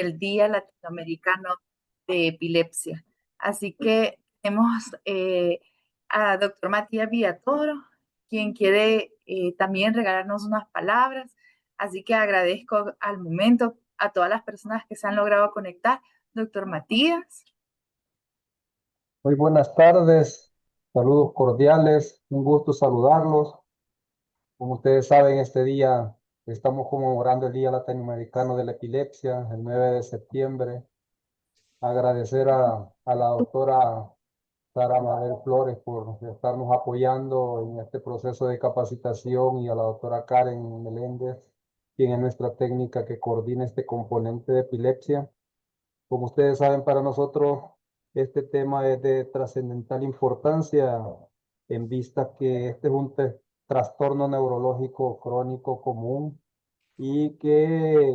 el Día Latinoamericano de Epilepsia. Así que tenemos a doctor Matías Villatoro, quien quiere también regalarnos unas palabras. Así que agradezco al momento a todas las personas que se han logrado conectar. Doctor Matías. Muy buenas tardes, saludos cordiales, un gusto saludarlos. Como ustedes saben, este día estamos conmemorando el Día Latinoamericano de la Epilepsia, el 9 de septiembre. Agradecer a la doctora Sara Mabel Flores por estarnos apoyando en este proceso de capacitación y a la doctora Karen Meléndez, quien es nuestra técnica que coordina este componente de epilepsia. Como ustedes saben, para nosotros este tema es de trascendental importancia en vista que este es un trastorno neurológico crónico común y que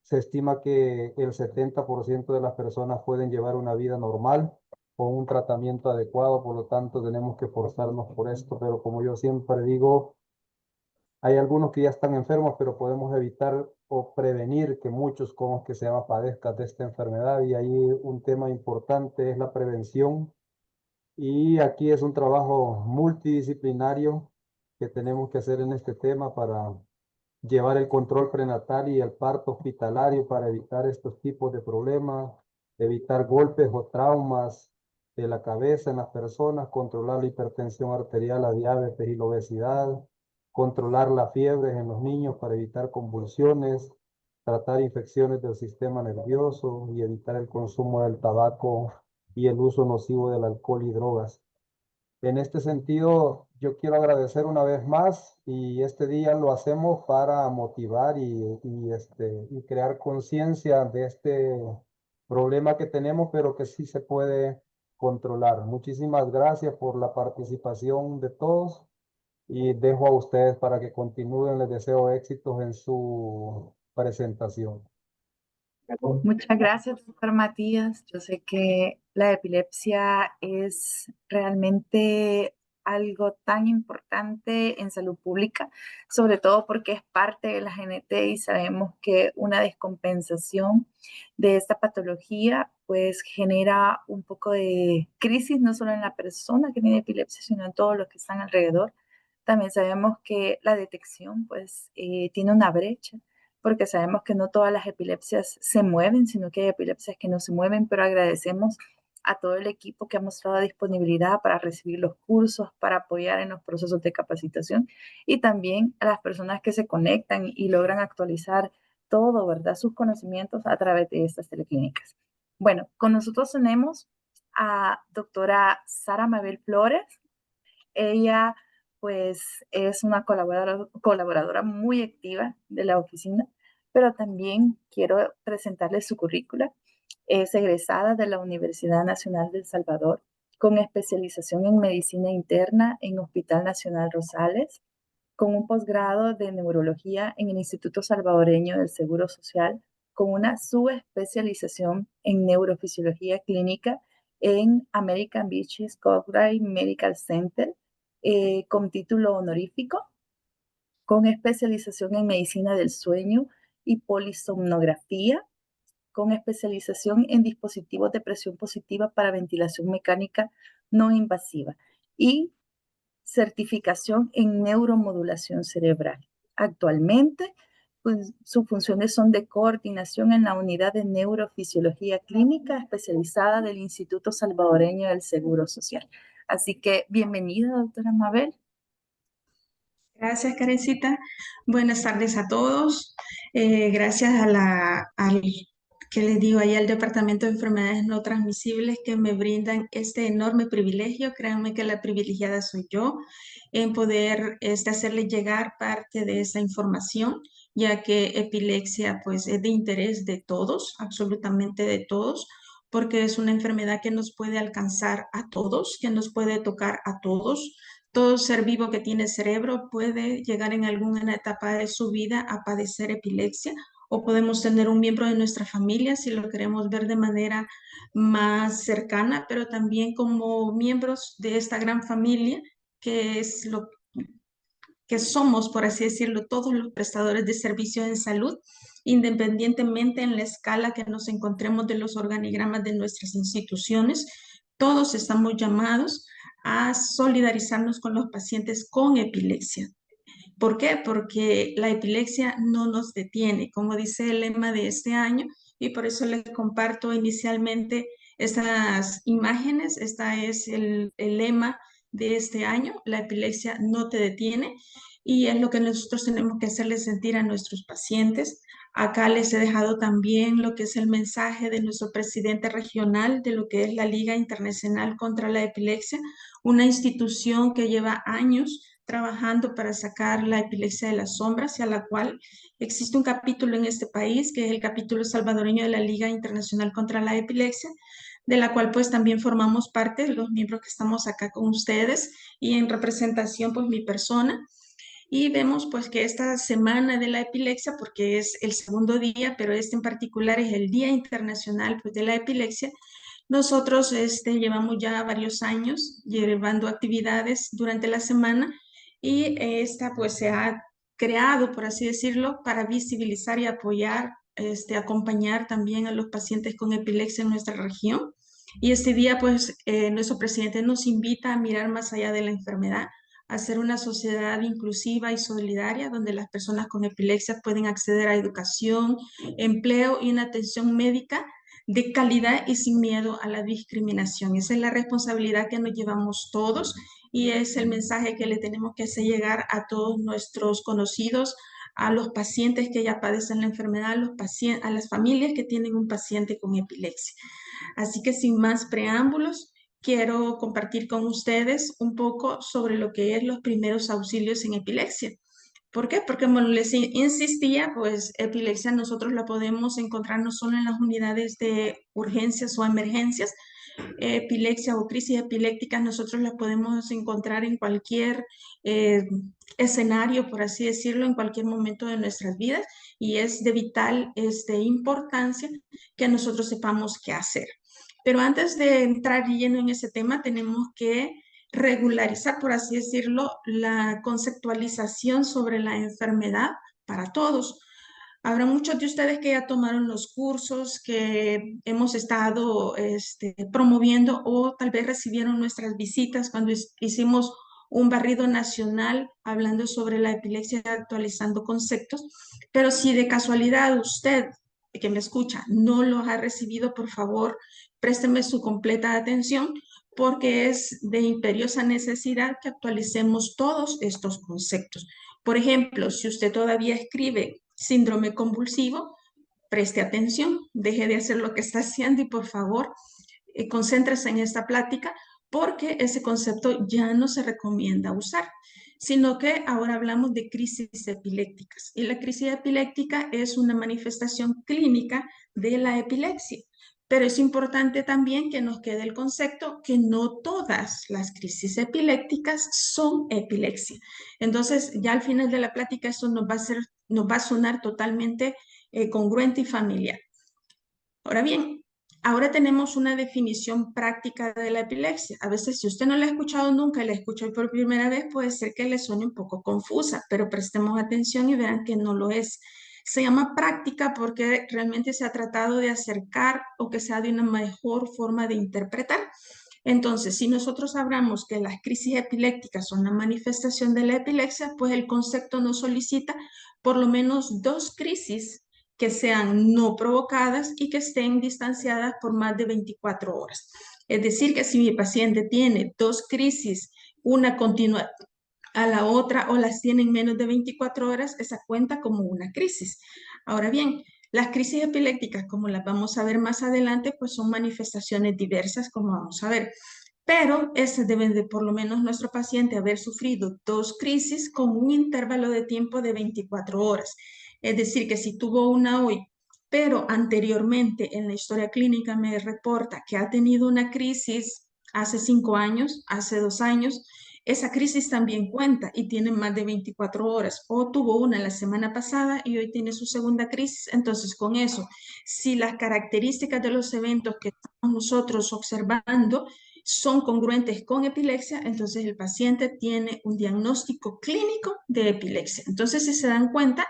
se estima que el 70% de las personas pueden llevar una vida normal con un tratamiento adecuado. Por lo tanto tenemos que esforzarnos por esto, pero como yo siempre digo, hay algunos que ya están enfermos, pero podemos evitar o prevenir que muchos, como que se llama, padezcan de esta enfermedad. Y ahí un tema importante es la prevención. Y aquí es un trabajo multidisciplinario que tenemos que hacer en este tema para llevar el control prenatal y el parto hospitalario para evitar estos tipos de problemas, evitar golpes o traumas de la cabeza en las personas, controlar la hipertensión arterial, la diabetes y la obesidad, controlar la fiebre en los niños para evitar convulsiones, tratar infecciones del sistema nervioso y evitar el consumo del tabaco y el uso nocivo del alcohol y drogas. En este sentido, yo quiero agradecer una vez más y este día lo hacemos para motivar y crear conciencia de este problema que tenemos, pero que sí se puede controlar. Muchísimas gracias por la participación de todos y dejo a ustedes para que continúen. Les deseo éxitos en su presentación. Muchas gracias, doctor Matías. Yo sé que la epilepsia es realmente algo tan importante en salud pública, sobre todo porque es parte de la GNT y sabemos que una descompensación de esta patología pues genera un poco de crisis, no solo en la persona que tiene epilepsia, sino en todos los que están alrededor. También sabemos que la detección pues tiene una brecha porque sabemos que no todas las epilepsias se mueven, sino que hay epilepsias que no se mueven, pero agradecemos a todo el equipo que ha mostrado disponibilidad para recibir los cursos, para apoyar en los procesos de capacitación y también a las personas que se conectan y logran actualizar todo, ¿verdad? Sus conocimientos a través de estas teleclínicas. Bueno, con nosotros tenemos a doctora Sara Mabel Flores. Ella pues es una colaboradora muy activa de la oficina, pero también quiero presentarles su currícula. Es egresada de la Universidad Nacional de El Salvador con especialización en medicina interna en Hospital Nacional Rosales, con un posgrado de neurología en el Instituto Salvadoreño del Seguro Social, con una subespecialización en neurofisiología clínica en American Beaches Cochrane Medical Center, con título honorífico, con especialización en medicina del sueño y polisomnografía, con especialización en dispositivos de presión positiva para ventilación mecánica no invasiva y certificación en neuromodulación cerebral. Actualmente, pues, sus funciones son de coordinación en la unidad de neurofisiología clínica especializada del Instituto Salvadoreño del Seguro Social. Así que bienvenida, doctora Mabel. Gracias, Karencita. Buenas tardes a todos. Gracias al que les digo ahí al Departamento de Enfermedades No Transmisibles que me brindan este enorme privilegio. Créanme que la privilegiada soy yo en poder hacerles llegar parte de esta información, ya que epilepsia pues es de interés de todos, absolutamente de todos, porque es una enfermedad que nos puede alcanzar a todos, que nos puede tocar a todos. Todo ser vivo que tiene cerebro puede llegar en alguna etapa de su vida a padecer epilepsia, o podemos tener un miembro de nuestra familia si lo queremos ver de manera más cercana, pero también como miembros de esta gran familia que es lo que somos, por así decirlo, todos los prestadores de servicios en salud. independientemente en la escala que nos encontremos de los organigramas de nuestras instituciones. Todos estamos llamados a solidarizarnos con los pacientes con epilepsia. ¿Por qué? Porque la epilepsia no nos detiene, como dice el lema de este año, y por eso les comparto inicialmente estas imágenes. Esta es el lema de este año: la epilepsia no te detiene, y es lo que nosotros tenemos que hacerles sentir a nuestros pacientes. Acá les he dejado también lo que es el mensaje de nuestro presidente regional de lo que es la Liga Internacional contra la Epilepsia, una institución que lleva años trabajando para sacar la epilepsia de las sombras, y a la cual existe un capítulo en este país, que es el capítulo salvadoreño de la Liga Internacional contra la Epilepsia, de la cual pues también formamos parte los miembros que estamos acá con ustedes, y en representación pues mi persona. Y vemos pues que esta semana de la epilepsia, porque es el segundo día, pero este en particular es el Día Internacional pues, de la Epilepsia, nosotros llevamos ya varios años llevando actividades durante la semana, y esta pues se ha creado, por así decirlo, para visibilizar y apoyar, acompañar también a los pacientes con epilepsia en nuestra región. Y este día pues nuestro presidente nos invita a mirar más allá de la enfermedad, a ser una sociedad inclusiva y solidaria, donde las personas con epilepsia pueden acceder a educación, empleo y una atención médica de calidad y sin miedo a la discriminación. Esa es la responsabilidad que nos llevamos todos, y es el mensaje que le tenemos que hacer llegar a todos nuestros conocidos, a los pacientes que ya padecen la enfermedad, a las familias que tienen un paciente con epilepsia. Así que sin más preámbulos, quiero compartir con ustedes un poco sobre lo que es los primeros auxilios en epilepsia. ¿Por qué? Porque como les insistía, pues epilepsia nosotros la podemos encontrar no solo en las unidades de urgencias o emergencias. Epilepsia o crisis epilépticas nosotros las podemos encontrar en cualquier escenario, por así decirlo, en cualquier momento de nuestras vidas, y es de vital importancia que nosotros sepamos qué hacer. Pero antes de entrar lleno en ese tema, tenemos que regularizar, por así decirlo, la conceptualización sobre la enfermedad para todos. Habrá muchos de ustedes que ya tomaron los cursos que hemos estado promoviendo, o tal vez recibieron nuestras visitas cuando hicimos un barrido nacional hablando sobre la epilepsia, actualizando conceptos. Pero si de casualidad usted que me escucha no los ha recibido, por favor, présteme su completa atención, porque es de imperiosa necesidad que actualicemos todos estos conceptos. Por ejemplo, si usted todavía escribe síndrome convulsivo, preste atención, deje de hacer lo que está haciendo y por favor, concéntrese en esta plática, porque ese concepto ya no se recomienda usar, sino que ahora hablamos de crisis epilépticas. Y la crisis epiléptica es una manifestación clínica de la epilepsia. Pero es importante también que nos quede el concepto que no todas las crisis epilépticas son epilepsia. Entonces, ya al final de la plática esto nos va a sonar totalmente congruente y familiar. Ahora bien, ahora tenemos una definición práctica de la epilepsia. A veces, si usted no la ha escuchado nunca y la escuchó por primera vez, puede ser que le suene un poco confusa, pero prestemos atención y verán que no lo es. Se llama práctica porque realmente se ha tratado de acercar, o que sea de una mejor forma de interpretar. Entonces, si nosotros hablamos que las crisis epilépticas son una manifestación de la epilepsia, pues el concepto nos solicita por lo menos 2 crisis que sean no provocadas y que estén distanciadas por más de 24 horas. Es decir, que si mi paciente tiene 2 crisis, una continua a la otra, o las tiene en menos de 24 horas, esa cuenta como una crisis. Ahora bien, las crisis epilépticas, como las vamos a ver más adelante, pues son manifestaciones diversas, como vamos a ver. Pero deben de por lo menos nuestro paciente haber sufrido 2 crisis con un intervalo de tiempo de 24 horas. Es decir, que si tuvo una hoy, pero anteriormente en la historia clínica me reporta que ha tenido una crisis hace 5 años, hace 2 años, esa crisis también cuenta y tiene más de 24 horas. O tuvo una la semana pasada y hoy tiene su segunda crisis. Entonces, con eso, si las características de los eventos que estamos nosotros observando son congruentes con epilepsia, entonces el paciente tiene un diagnóstico clínico de epilepsia. Entonces, si se dan cuenta,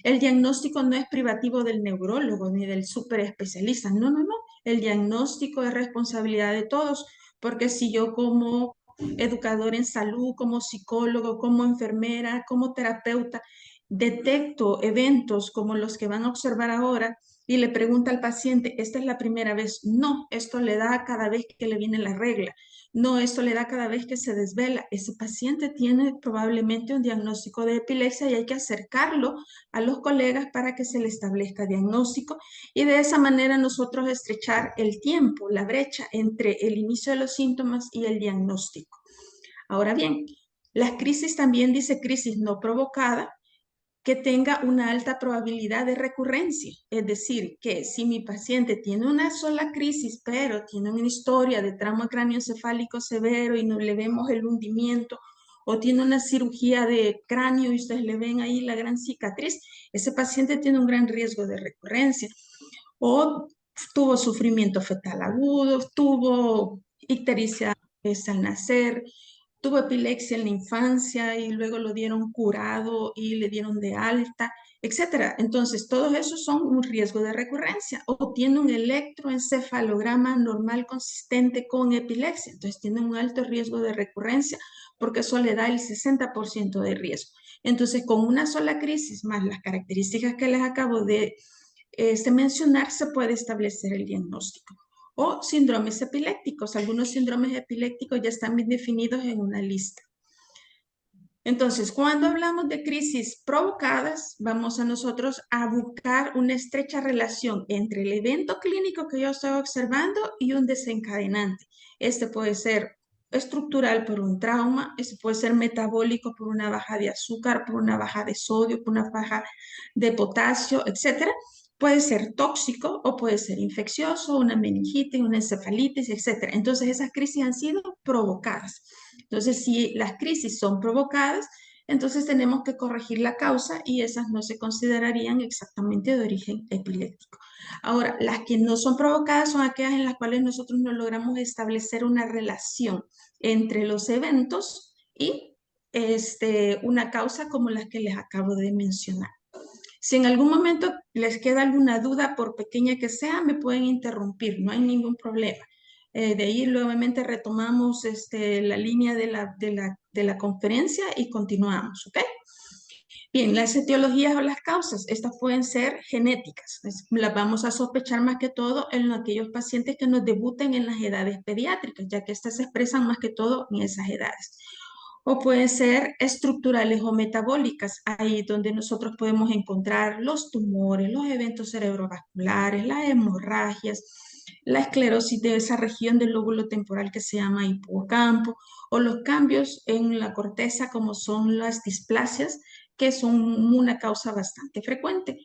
El diagnóstico no es privativo del neurólogo ni del superespecialista. No, no, no. El diagnóstico es responsabilidad de todos, porque si yo como educador en salud, como psicólogo, como enfermera, como terapeuta, detecto eventos como los que van a observar ahora y le pregunta al paciente, ¿esta es la primera vez? No, esto le da cada vez que le viene la regla. No, esto le da cada vez que se desvela. Ese paciente tiene probablemente un diagnóstico de epilepsia y hay que acercarlo a los colegas para que se le establezca diagnóstico y de esa manera nosotros estrechar el tiempo, la brecha entre el inicio de los síntomas y el diagnóstico. Ahora bien, las crisis también dice crisis no provocada, que tenga una alta probabilidad de recurrencia. Es decir, que si mi paciente tiene una sola crisis, pero tiene una historia de trauma cráneoencefálico severo y no le vemos el hundimiento, o tiene una cirugía de cráneo y ustedes le ven ahí la gran cicatriz, ese paciente tiene un gran riesgo de recurrencia. O tuvo sufrimiento fetal agudo, tuvo ictericia al nacer, tuvo epilepsia en la infancia y luego lo dieron curado y le dieron de alta, etcétera. Entonces, todos esos son un riesgo de recurrencia. O tiene un electroencefalograma normal consistente con epilepsia. Entonces, tiene un alto riesgo de recurrencia porque eso le da el 60% de riesgo. Entonces, con una sola crisis más las características que les acabo de mencionar, se puede establecer el diagnóstico. O síndromes epilépticos. Algunos síndromes epilépticos ya están bien definidos en una lista. Entonces, cuando hablamos de crisis provocadas, vamos a nosotros a buscar una estrecha relación entre el evento clínico que yo estoy observando y un desencadenante. Este puede ser estructural por un trauma, este puede ser metabólico por una baja de azúcar, por una baja de sodio, por una baja de potasio, etcétera. Puede ser tóxico o puede ser infeccioso, una meningitis, una encefalitis, etcétera. Entonces, esas crisis han sido provocadas. Entonces, si las crisis son provocadas, entonces tenemos que corregir la causa y esas no se considerarían exactamente de origen epiléptico. Ahora, las que no son provocadas son aquellas en las cuales nosotros no logramos establecer una relación entre los eventos y una causa como las que les acabo de mencionar. Si en algún momento les queda alguna duda, por pequeña que sea, me pueden interrumpir, no hay ningún problema. De ahí nuevamente retomamos la línea de la conferencia y continuamos, ¿ok? Bien, las etiologías o las causas, estas pueden ser genéticas. Las vamos a sospechar más que todo en aquellos pacientes que nos debuten en las edades pediátricas, ya que estas se expresan más que todo en esas edades. O pueden ser estructurales o metabólicas, ahí donde nosotros podemos encontrar los tumores, los eventos cerebrovasculares, las hemorragias, la esclerosis de esa región del lóbulo temporal que se llama hipocampo, o los cambios en la corteza como son las displasias, que son una causa bastante frecuente.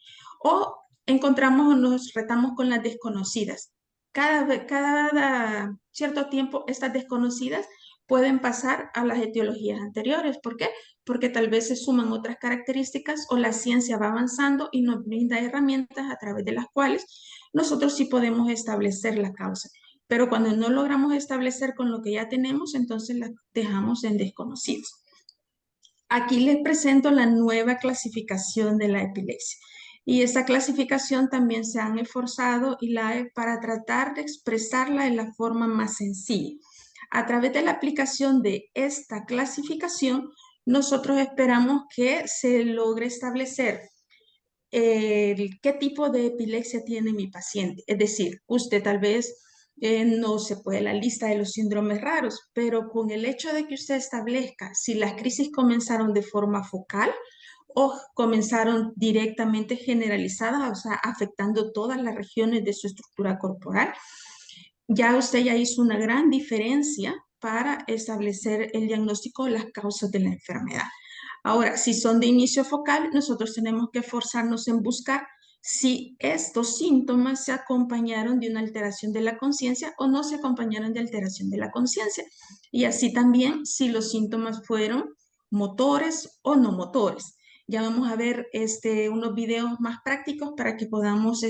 O encontramos o nos retamos con las desconocidas. Cada cierto tiempo estas desconocidas pueden pasar a las etiologías anteriores. ¿Por qué? Porque tal vez se suman otras características o la ciencia va avanzando y nos brinda herramientas a través de las cuales nosotros sí podemos establecer la causa. Pero cuando no logramos establecer con lo que ya tenemos, entonces la dejamos en desconocidos. Aquí les presento la nueva clasificación de la epilepsia. Y esta clasificación también se han esforzado para tratar de expresarla de la forma más sencilla. A través de la aplicación de esta clasificación, nosotros esperamos que se logre establecer qué tipo de epilepsia tiene mi paciente. Es decir, usted tal vez no se puede la lista de los síndromes raros, pero con el hecho de que usted establezca si las crisis comenzaron de forma focal o comenzaron directamente generalizadas, o sea, afectando todas las regiones de su estructura corporal, ya usted ya hizo una gran diferencia para establecer el diagnóstico de las causas de la enfermedad. Ahora, si son de inicio focal, nosotros tenemos que esforzarnos en buscar si estos síntomas se acompañaron de una alteración de la conciencia o no se acompañaron de alteración de la conciencia. Y así también si los síntomas fueron motores o no motores. Ya vamos a ver unos videos más prácticos para que podamos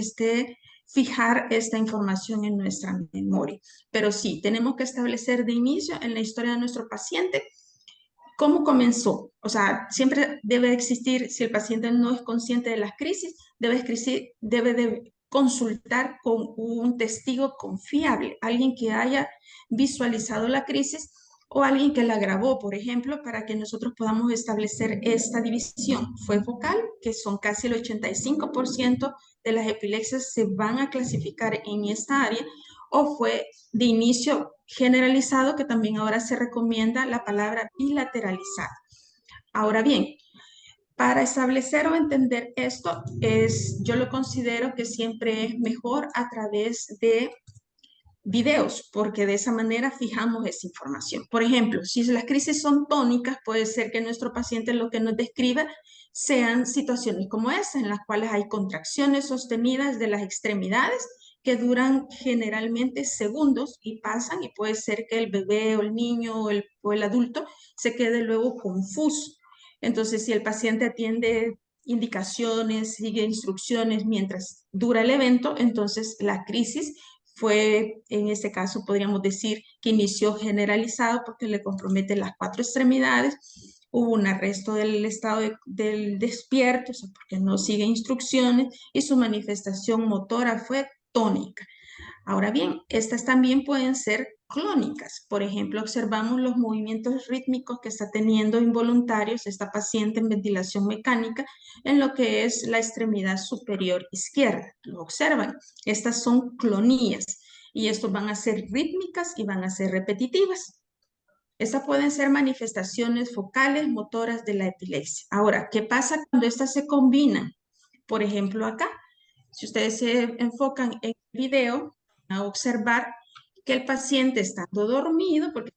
fijar esta información en nuestra memoria. Pero sí, tenemos que establecer de inicio en la historia de nuestro paciente ¿Cómo comenzó? O sea, siempre debe existir, si el paciente no es consciente de las crisis, debe de consultar con un testigo confiable, alguien que haya visualizado la crisis o alguien que la grabó, por ejemplo, para que nosotros podamos establecer esta división. Fue focal, que son casi el 85% de las epilepsias se van a clasificar en esta área, o fue de inicio generalizado, que también ahora se recomienda la palabra bilateralizada. Ahora bien, para establecer o entender esto, yo lo considero que siempre es mejor a través de videos, porque de esa manera fijamos esa información. Por ejemplo, si las crisis son tónicas, puede ser que nuestro paciente lo que nos describa sean situaciones como esa, en las cuales hay contracciones sostenidas de las extremidades que duran generalmente segundos y pasan, y puede ser que el bebé o el niño o el adulto se quede luego confuso. Entonces, si el paciente atiende indicaciones, sigue instrucciones mientras dura el evento, entonces la crisis fue, en este caso, podríamos decir que inició generalizado porque le compromete las 4 extremidades. Hubo un arresto del estado del despierto, o sea, porque no sigue instrucciones, y su manifestación motora fue tónica. Ahora bien, estas también pueden ser clónicas. Por ejemplo, observamos los movimientos rítmicos que está teniendo involuntarios esta paciente en ventilación mecánica en lo que es la extremidad superior izquierda. Lo observan. Estas son clonías y estos van a ser rítmicas y van a ser repetitivas. Estas pueden ser manifestaciones focales motoras de la epilepsia. Ahora, ¿qué pasa cuando estas se combinan? Por ejemplo, acá, si ustedes se enfocan en el video, van a observar que el paciente estando dormido, porque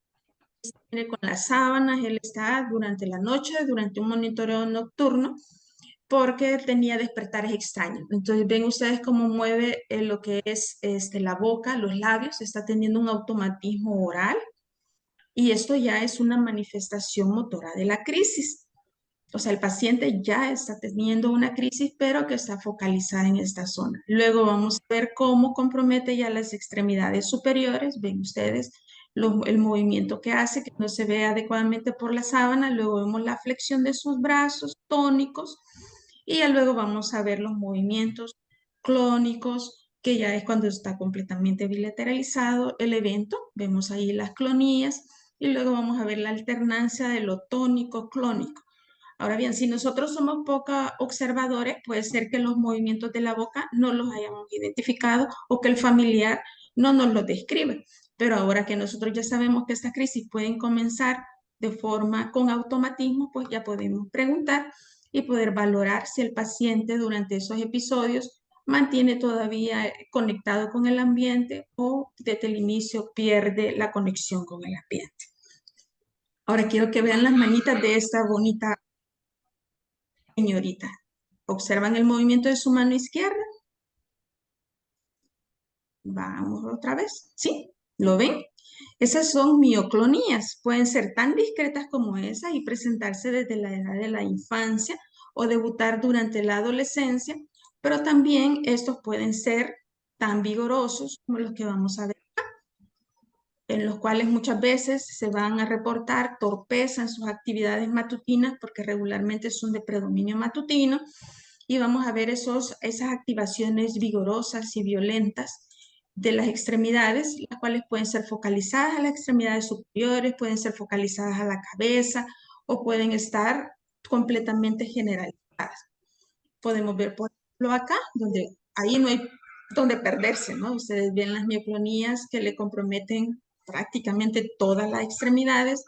viene con las sábanas, él está durante la noche, durante un monitoreo nocturno, porque tenía despertares extraños. Entonces ven ustedes cómo mueve lo que es la boca, los labios, está teniendo un automatismo oral, y esto ya es una manifestación motora de la crisis. O sea, el paciente ya está teniendo una crisis, pero que está focalizada en esta zona. Luego vamos a ver cómo compromete ya las extremidades superiores. Ven ustedes el movimiento que hace, que no se ve adecuadamente por la sábana. Luego vemos la flexión de sus brazos tónicos. Y ya luego vamos a ver los movimientos clónicos, que ya es cuando está completamente bilateralizado el evento. Vemos ahí las clonías. Y luego vamos a ver la alternancia de lo tónico-clónico. Ahora bien, si nosotros somos poco observadores, puede ser que los movimientos de la boca no los hayamos identificado o que el familiar no nos los describe. Pero ahora que nosotros ya sabemos que estas crisis pueden comenzar de forma con automatismo, pues ya podemos preguntar y poder valorar si el paciente durante esos episodios mantiene todavía conectado con el ambiente o desde el inicio pierde la conexión con el ambiente. Ahora quiero que vean las manitas de esta bonita señorita. ¿Observan el movimiento de su mano izquierda? Vamos otra vez. ¿Sí? ¿Lo ven? Esas son mioclonías. Pueden ser tan discretas como esas y presentarse desde la edad de la infancia o debutar durante la adolescencia, pero también estos pueden ser tan vigorosos como los que vamos a ver, en los cuales muchas veces se van a reportar torpeza en sus actividades matutinas, porque regularmente son de predominio matutino, y vamos a ver esas activaciones vigorosas y violentas de las extremidades, las cuales pueden ser focalizadas a las extremidades superiores, pueden ser focalizadas a la cabeza o pueden estar completamente generalizadas. Podemos ver, por ejemplo, acá, donde ahí no hay donde perderse, ¿no? Ustedes ven las mioclonías que le comprometen prácticamente todas las extremidades,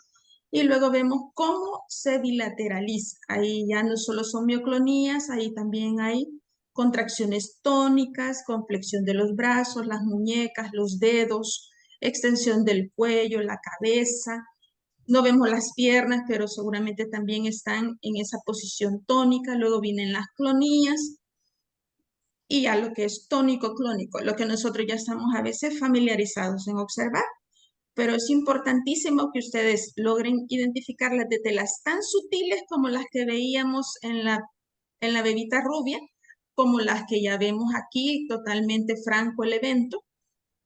y luego vemos cómo se bilateraliza. Ahí ya no solo son mioclonías, ahí también hay contracciones tónicas, con flexión de los brazos, las muñecas, los dedos, extensión del cuello, la cabeza. No vemos las piernas, pero seguramente también están en esa posición tónica. Luego vienen las clonías y ya lo que es tónico-clónico, lo que nosotros ya estamos a veces familiarizados en observar. Pero es importantísimo que ustedes logren identificarlas desde las tan sutiles como las que veíamos en la bebita rubia, como las que ya vemos aquí, totalmente franco el evento,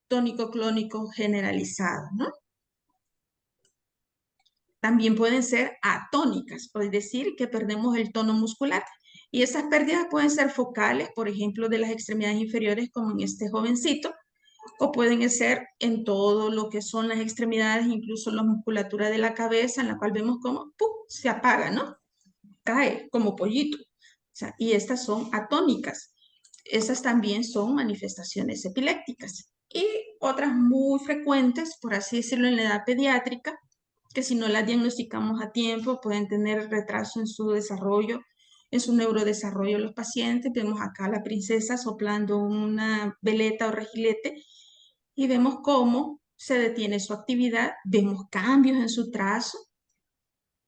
tónico-clónico generalizado, ¿no? También pueden ser atónicas, es decir, que perdemos el tono muscular. Y esas pérdidas pueden ser focales, por ejemplo, de las extremidades inferiores, como en este jovencito, o pueden ser en todo lo que son las extremidades, incluso la musculatura de la cabeza, en la cual vemos cómo ¡pum!, se apaga, ¿no? Cae como pollito. O sea, y estas son atónicas. Esas también son manifestaciones epilépticas. Y otras muy frecuentes, por así decirlo, en la edad pediátrica, que si no las diagnosticamos a tiempo, pueden tener retraso en su desarrollo, en su neurodesarrollo los pacientes. Vemos acá a la princesa soplando una veleta o regilete y vemos cómo se detiene su actividad, vemos cambios en su trazo,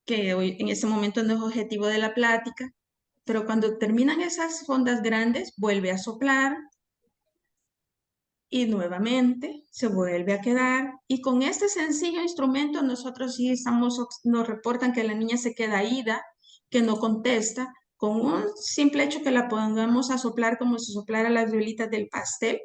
que hoy en ese momento no es objetivo de la plática, pero cuando terminan esas ondas grandes, vuelve a soplar y nuevamente se vuelve a quedar. Y con este sencillo instrumento nosotros sí nos reportan que la niña se queda ida, que no contesta. Con un simple hecho que la pongamos a soplar como si soplara las velitas del pastel,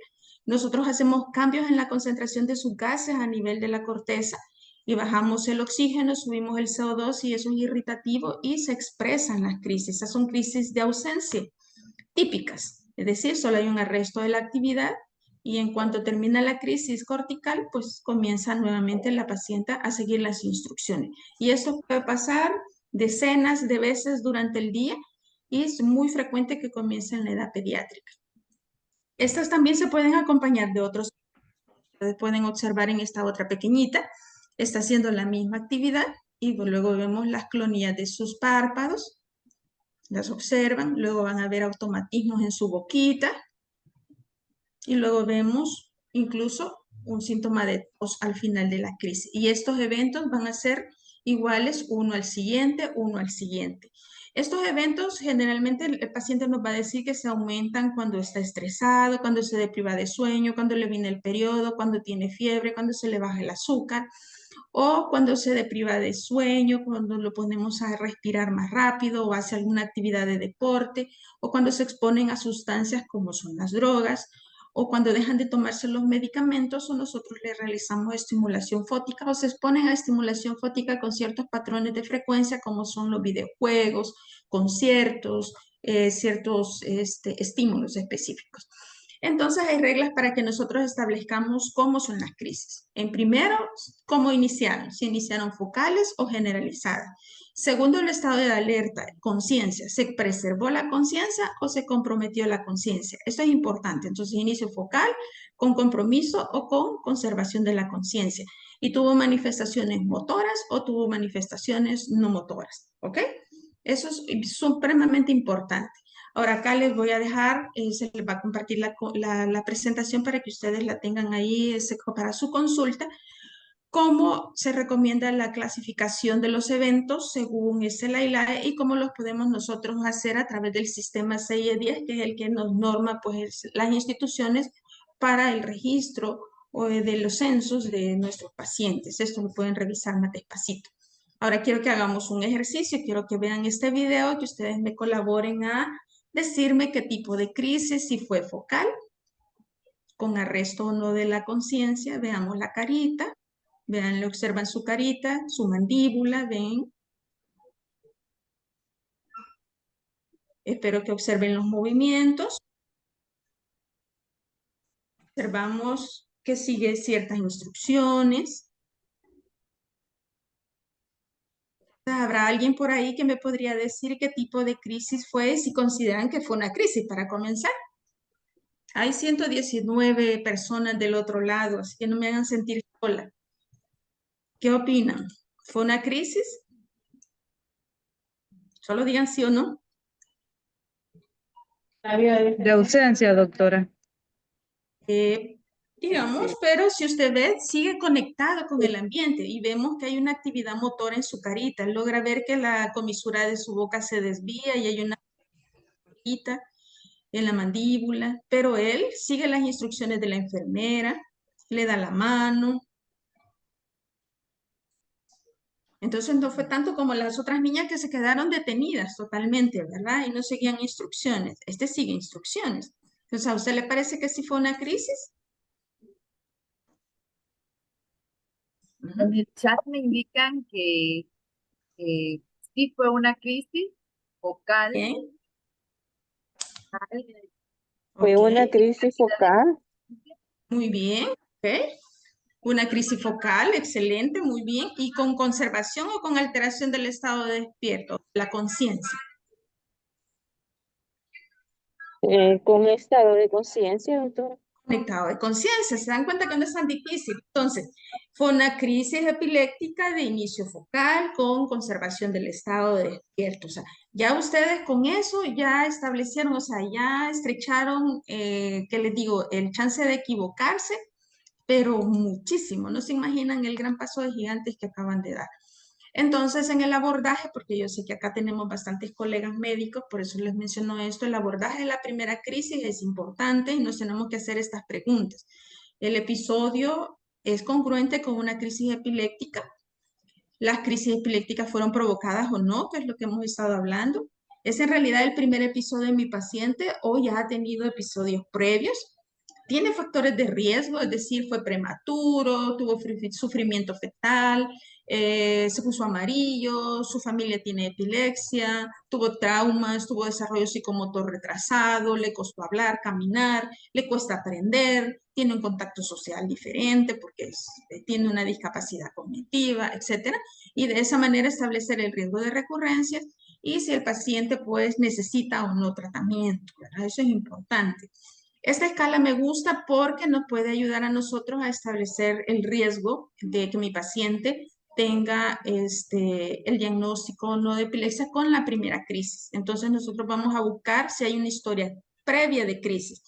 nosotros hacemos cambios en la concentración de sus gases a nivel de la corteza y bajamos el oxígeno, subimos el CO2 y eso es irritativo y se expresan las crisis. Esas son crisis de ausencia típicas, es decir, solo hay un arresto de la actividad y en cuanto termina la crisis cortical, pues comienza nuevamente la paciente a seguir las instrucciones. Y esto puede pasar decenas de veces durante el día y es muy frecuente que comience en la edad pediátrica. Estas también se pueden acompañar de otros. Ustedes pueden observar en esta otra pequeñita, está haciendo la misma actividad y luego vemos las clonillas de sus párpados, las observan, luego van a ver automatismos en su boquita y luego vemos incluso un síntoma de tos al final de la crisis. Y estos eventos van a ser iguales uno al siguiente, uno al siguiente. Estos eventos generalmente el paciente nos va a decir que se aumentan cuando está estresado, cuando se depriva de sueño, cuando le viene el periodo, cuando tiene fiebre, cuando se le baja el azúcar o cuando se depriva de sueño, cuando lo ponemos a respirar más rápido o hace alguna actividad de deporte, o cuando se exponen a sustancias como son las drogas, o cuando dejan de tomarse los medicamentos o nosotros le realizamos estimulación fótica o se exponen a estimulación fótica con ciertos patrones de frecuencia como son los videojuegos, conciertos, ciertos estímulos específicos. Entonces hay reglas para que nosotros establezcamos cómo son las crisis. En primero, cómo iniciaron, si iniciaron focales o generalizadas. Segundo, el estado de alerta, conciencia. ¿Se preservó la conciencia o se comprometió la conciencia? Esto es importante. Entonces, inicio focal, con compromiso o con conservación de la conciencia. Y tuvo manifestaciones motoras o tuvo manifestaciones no motoras. ¿Ok? Eso es supremamente importante. Ahora acá les voy a dejar, se les va a compartir la presentación para que ustedes la tengan ahí para su consulta. Cómo se recomienda la clasificación de los eventos según la ILAE y cómo los podemos nosotros hacer a través del sistema CIE-10, que es el que nos norma pues, las instituciones para el registro de los censos de nuestros pacientes. Esto lo pueden revisar más despacito. Ahora quiero que hagamos un ejercicio, quiero que vean este video, que ustedes me colaboren a decirme qué tipo de crisis, si fue focal, con arresto o no de la conciencia. Veamos la carita. Vean, le observan su carita, su mandíbula, ven. Espero que observen los movimientos. Observamos que sigue ciertas instrucciones. ¿Habrá alguien por ahí que me podría decir qué tipo de crisis fue, si consideran que fue una crisis para comenzar? Hay 119 personas del otro lado, así que no me hagan sentir sola. ¿Qué opinan? ¿Fue una crisis? Solo digan sí o no. De ausencia, doctora. Digamos, pero si usted ve, sigue conectado con el ambiente y vemos que hay una actividad motora en su carita. Logra ver que la comisura de su boca se desvía y hay una carita en la mandíbula, pero él sigue las instrucciones de la enfermera, le da la mano. Entonces no fue tanto como las otras niñas que se quedaron detenidas totalmente, ¿verdad? Y no seguían instrucciones. Este sigue instrucciones. Entonces, ¿a usted le parece que sí fue una crisis? En el chat me indican que Sí fue una crisis focal. Bien, Fue una ok, crisis focal. muy bien, ok. Una crisis focal, excelente, muy bien. ¿Y con conservación o con alteración del estado de despierto? La conciencia. Con estado de conciencia, doctora. Conectado de conciencia, se dan cuenta que no es tan difícil. Entonces, fue una crisis epiléptica de inicio focal con conservación del estado de despierto. O sea, ya ustedes con eso ya establecieron, o sea, ya estrecharon, ¿qué les digo? El chance de equivocarse, pero muchísimo. No se imaginan el gran paso de gigantes que acaban de dar. Entonces, en el abordaje, porque yo sé que acá tenemos bastantes colegas médicos, por eso les menciono esto, el abordaje de la primera crisis es importante y nos tenemos que hacer estas preguntas. ¿El episodio es congruente con una crisis epiléptica? ¿Las crisis epilépticas fueron provocadas o no? Que es lo que hemos estado hablando. ¿Es en realidad el primer episodio de mi paciente o ya ha tenido episodios previos? ¿Tiene factores de riesgo? Es decir, fue prematuro, tuvo sufrimiento fetal, se puso amarillo, su familia tiene epilepsia, tuvo traumas, tuvo desarrollo psicomotor retrasado, le costó hablar, caminar, le cuesta aprender, tiene un contacto social diferente porque tiene una discapacidad cognitiva, etcétera. Y de esa manera establecer el riesgo de recurrencia y si el paciente pues necesita o no tratamiento, ¿verdad? Eso es importante. Esta escala me gusta porque nos puede ayudar a nosotros a establecer el riesgo de que mi paciente tenga el diagnóstico no de epilepsia con la primera crisis. Entonces nosotros vamos a buscar si hay una historia previa de crisis.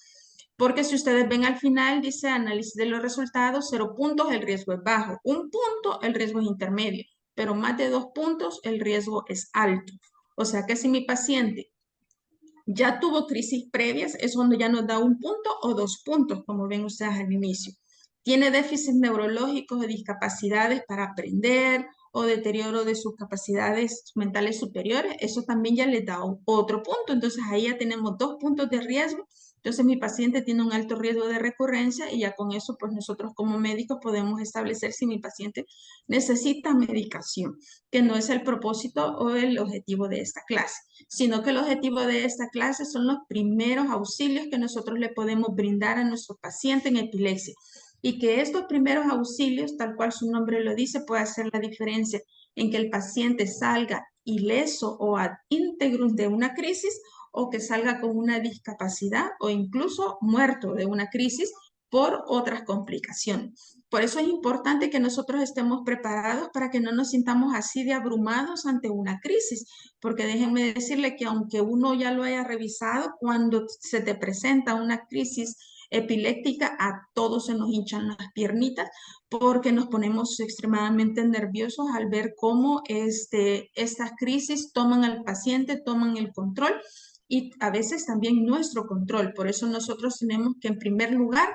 Porque si ustedes ven al final, dice análisis de los resultados, 0 puntos, el riesgo es bajo. 1 punto, el riesgo es intermedio. Pero más de 2 puntos, el riesgo es alto. O sea que si mi paciente ya tuvo crisis previas, es cuando ya nos da 1 punto o 2 puntos, como ven ustedes al inicio. Tiene déficits neurológicos o discapacidades para aprender o deterioro de sus capacidades mentales superiores, eso también ya les da otro punto. Entonces ahí ya tenemos 2 puntos de riesgo. Entonces mi paciente tiene un alto riesgo de recurrencia y ya con eso pues nosotros como médicos podemos establecer si mi paciente necesita medicación, que no es el propósito o el objetivo de esta clase, sino que el objetivo de esta clase son los primeros auxilios que nosotros le podemos brindar a nuestro paciente en epilepsia y que estos primeros auxilios, tal cual su nombre lo dice, puede hacer la diferencia en que el paciente salga ileso o ad integrum de una crisis o que salga con una discapacidad o incluso muerto de una crisis por otras complicaciones. Por eso es importante que nosotros estemos preparados para que no nos sintamos así de abrumados ante una crisis, porque déjenme decirle que aunque uno ya lo haya revisado, cuando se te presenta una crisis epiléptica, a todos se nos hinchan las piernitas porque nos ponemos extremadamente nerviosos al ver cómo estas crisis toman al paciente, toman el control y a veces también nuestro control. Por eso nosotros tenemos que en primer lugar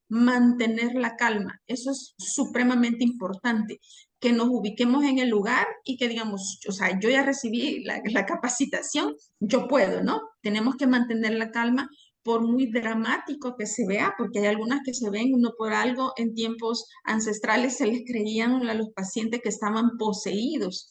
mantener la calma. Eso es supremamente importante, que nos ubiquemos en el lugar y que digamos, o sea, yo ya recibí la capacitación, yo puedo, ¿no? Tenemos que mantener la calma por muy dramático que se vea, porque hay algunas que se ven, no por algo, en tiempos ancestrales se les creían a los pacientes que estaban poseídos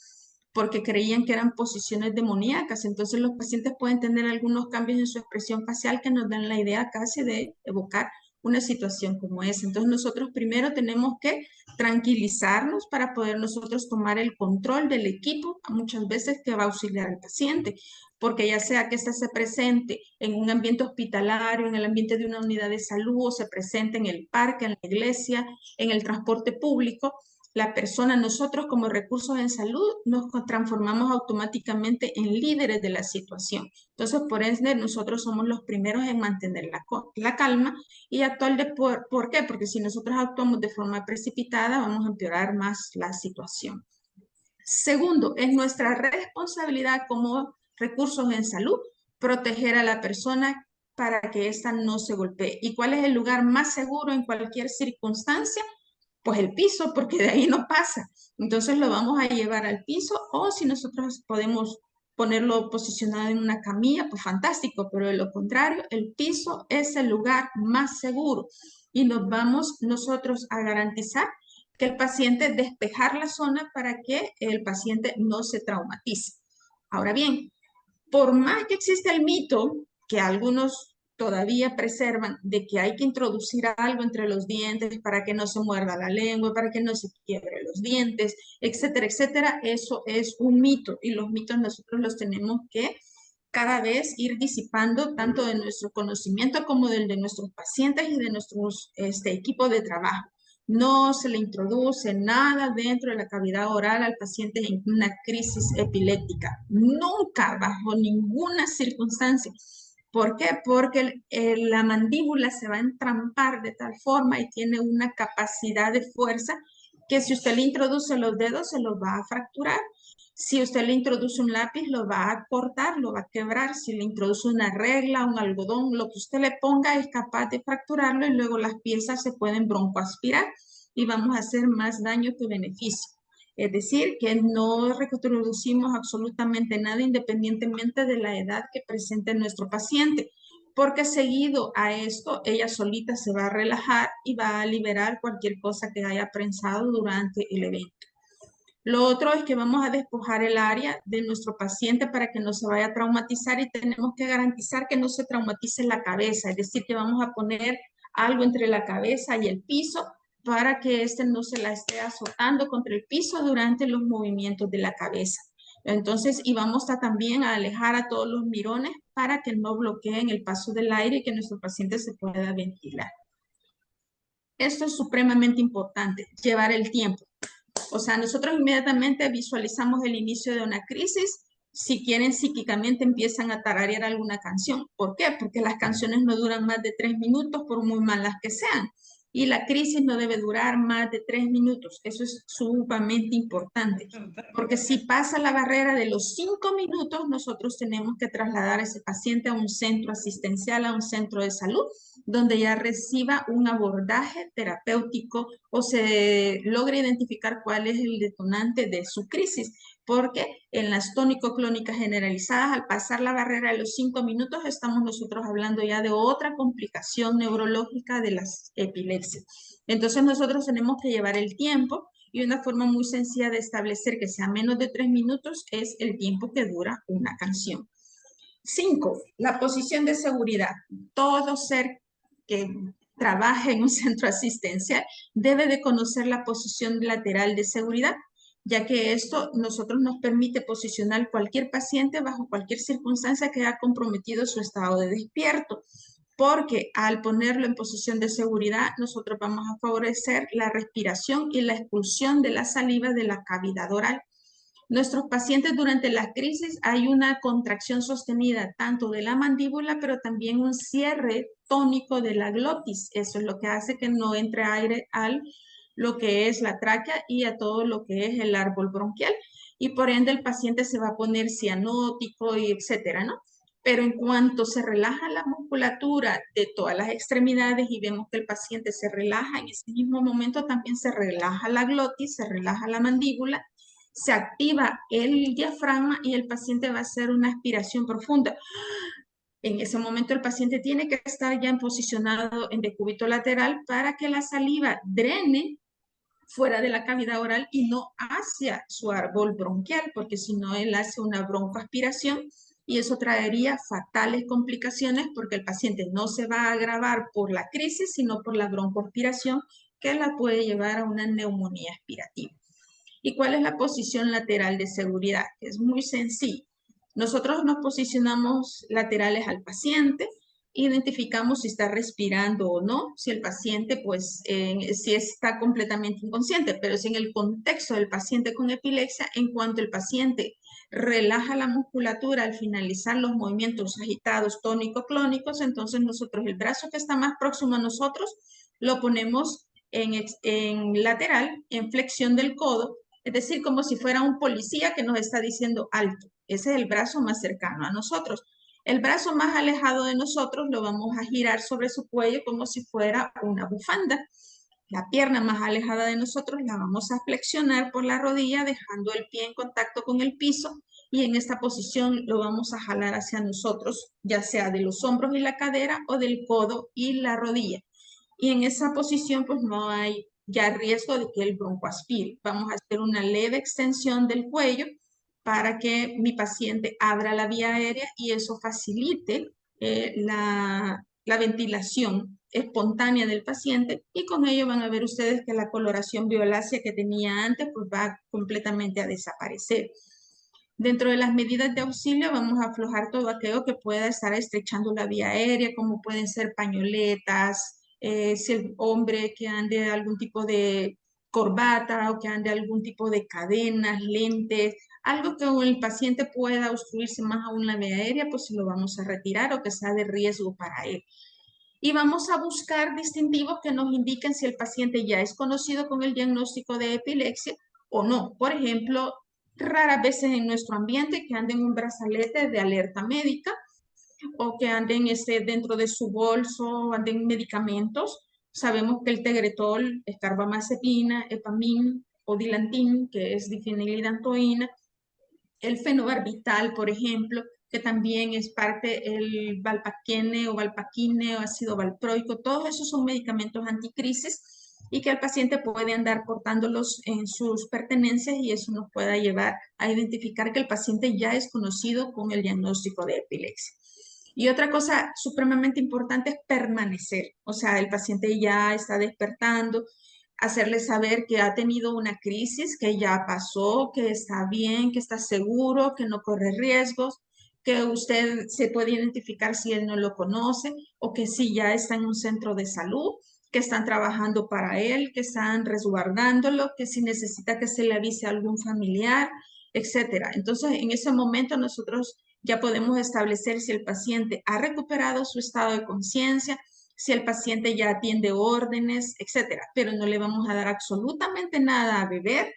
porque creían que eran posiciones demoníacas. Entonces los pacientes pueden tener algunos cambios en su expresión facial que nos dan la idea casi de evocar una situación como esa. Entonces nosotros primero tenemos que tranquilizarnos para poder nosotros tomar el control del equipo, muchas veces que va a auxiliar al paciente, porque ya sea que éste se presente en un ambiente hospitalario, en el ambiente de una unidad de salud, o se presente en el parque, en la iglesia, en el transporte público, la persona, nosotros como recursos en salud, nos transformamos automáticamente en líderes de la situación. Entonces, por ende, nosotros somos los primeros en mantener la calma y actuar ¿por qué? Porque si nosotros actuamos de forma precipitada, vamos a empeorar más la situación. Segundo, es nuestra responsabilidad como recursos en salud proteger a la persona para que ésta no se golpee. ¿Y cuál es el lugar más seguro en cualquier circunstancia? Pues el piso, porque de ahí no pasa. Entonces lo vamos a llevar al piso o si nosotros podemos ponerlo posicionado en una camilla, pues fantástico, pero de lo contrario, el piso es el lugar más seguro y nos vamos nosotros a garantizar que que el paciente despejar la zona para que el paciente no se traumatice. Ahora bien, por más que exista el mito que algunos todavía preservan de que hay que introducir algo entre los dientes para que no se muerda la lengua, para que no se quiebre los dientes, etcétera, etcétera, eso es un mito y los mitos nosotros los tenemos que cada vez ir disipando tanto de nuestro conocimiento como del de nuestros pacientes y de nuestros equipo de trabajo. No se le introduce nada dentro de la cavidad oral al paciente en una crisis epiléptica. Nunca, bajo ninguna circunstancia. ¿Por qué? Porque la mandíbula se va a entrampar de tal forma y tiene una capacidad de fuerza que si usted le introduce los dedos se los va a fracturar. Si usted le introduce un lápiz, lo va a cortar, lo va a quebrar. Si le introduce una regla, un algodón, lo que usted le ponga es capaz de fracturarlo y luego las piezas se pueden broncoaspirar y vamos a hacer más daño que beneficio. Es decir, que no reproducimos absolutamente nada independientemente de la edad que presente nuestro paciente, porque seguido a esto, ella solita se va a relajar y va a liberar cualquier cosa que haya prensado durante el evento. Lo otro es que vamos a despojar el área de nuestro paciente para que no se vaya a traumatizar y tenemos que garantizar que no se traumatice la cabeza, es decir, que vamos a poner algo entre la cabeza y el piso para que éste no se la esté azotando contra el piso durante los movimientos de la cabeza. Entonces, y vamos a también a alejar a todos los mirones para que no bloqueen el paso del aire y que nuestro paciente se pueda ventilar. Esto es supremamente importante, llevar el tiempo. O sea, nosotros inmediatamente visualizamos el inicio de una crisis. Si quieren, psíquicamente empiezan a tararear alguna canción. ¿Por qué? Porque las canciones no duran más de 3 minutos, por muy malas que sean. Y la crisis no debe durar más de 3 minutos. Eso es sumamente importante. Porque si pasa la barrera de los 5 minutos, nosotros tenemos que trasladar a ese paciente a un centro asistencial, a un centro de salud, donde ya reciba un abordaje terapéutico o se logre identificar cuál es el detonante de su crisis, porque en las tónico-clónicas generalizadas, al pasar la barrera de los 5 minutos, estamos nosotros hablando ya de otra complicación neurológica de las epilepsias. Entonces nosotros tenemos que llevar el tiempo y una forma muy sencilla de establecer que sea menos de 3 minutos es el tiempo que dura una canción. 5. La posición de seguridad. Todo ser que trabaje en un centro asistencial debe de conocer la posición lateral de seguridad, ya que esto nosotros nos permite posicionar cualquier paciente bajo cualquier circunstancia que haya comprometido su estado de despierto, porque al ponerlo en posición de seguridad nosotros vamos a favorecer la respiración y la expulsión de la saliva de la cavidad oral. Nuestros pacientes durante la crisis hay una contracción sostenida tanto de la mandíbula, pero también un cierre tónico de la glotis. Eso es lo que hace que no entre aire a lo que es la tráquea y a todo lo que es el árbol bronquial. Y por ende el paciente se va a poner cianótico y etcétera, ¿no? Pero en cuanto se relaja la musculatura de todas las extremidades y vemos que el paciente se relaja, en ese mismo momento también se relaja la glotis, se relaja la mandíbula, se activa el diafragma y el paciente va a hacer una aspiración profunda. En ese momento el paciente tiene que estar ya posicionado en decúbito lateral para que la saliva drene fuera de la cavidad oral y no hacia su árbol bronquial, porque si no él hace una broncoaspiración y eso traería fatales complicaciones porque el paciente no se va a agravar por la crisis, sino por la broncoaspiración que la puede llevar a una neumonía aspirativa. ¿Y cuál es la posición lateral de seguridad? Es muy sencillo. Nosotros nos posicionamos laterales al paciente, identificamos si está respirando o no, si el paciente, pues, si está completamente inconsciente, pero si en el contexto del paciente con epilepsia, en cuanto el paciente relaja la musculatura al finalizar los movimientos agitados tónico-clónicos, entonces nosotros el brazo que está más próximo a nosotros lo ponemos en lateral, en flexión del codo, es decir, como si fuera un policía que nos está diciendo alto. Ese es el brazo más cercano a nosotros. El brazo más alejado de nosotros lo vamos a girar sobre su cuello como si fuera una bufanda. La pierna más alejada de nosotros la vamos a flexionar por la rodilla, dejando el pie en contacto con el piso y en esta posición lo vamos a jalar hacia nosotros, ya sea de los hombros y la cadera o del codo y la rodilla. Y en esa posición pues no hay ya riesgo de que el bronco aspire. Vamos a hacer una leve extensión del cuello para que mi paciente abra la vía aérea y eso facilite la ventilación espontánea del paciente, y con ello van a ver ustedes que la coloración violácea que tenía antes pues va completamente a desaparecer. Dentro de las medidas de auxilio vamos a aflojar todo aquello que pueda estar estrechando la vía aérea, como pueden ser pañoletas, si el hombre que ande algún tipo de corbata o que ande algún tipo de cadenas, lentes, algo que el paciente pueda obstruirse más aún la vía aérea, pues se lo vamos a retirar o que sea de riesgo para él. Y vamos a buscar distintivos que nos indiquen si el paciente ya es conocido con el diagnóstico de epilepsia o no. Por ejemplo, raras veces en nuestro ambiente que anden un brazalete de alerta médica o que anden dentro de su bolso, anden medicamentos. Sabemos que el Tegretol, carbamazepina, Epamin o Dilantin, que es difenilidantoína, el fenobarbital, por ejemplo, que también es parte el valpaquene o valpaquine o ácido valproico, todos esos son medicamentos anticrisis y que el paciente puede andar portándolos en sus pertenencias, y eso nos pueda llevar a identificar que el paciente ya es conocido con el diagnóstico de epilepsia. Y otra cosa supremamente importante es permanecer, o sea, el paciente ya está despertando, hacerle saber que ha tenido una crisis, que ya pasó, que está bien, que está seguro, que no corre riesgos, que usted se puede identificar si él no lo conoce o que si ya está en un centro de salud, que están trabajando para él, que están resguardándolo, que si necesita que se le avise a algún familiar, etcétera. Entonces, en ese momento nosotros ya podemos establecer si el paciente ha recuperado su estado de conciencia, si el paciente ya atiende órdenes, etcétera. Pero no le vamos a dar absolutamente nada a beber,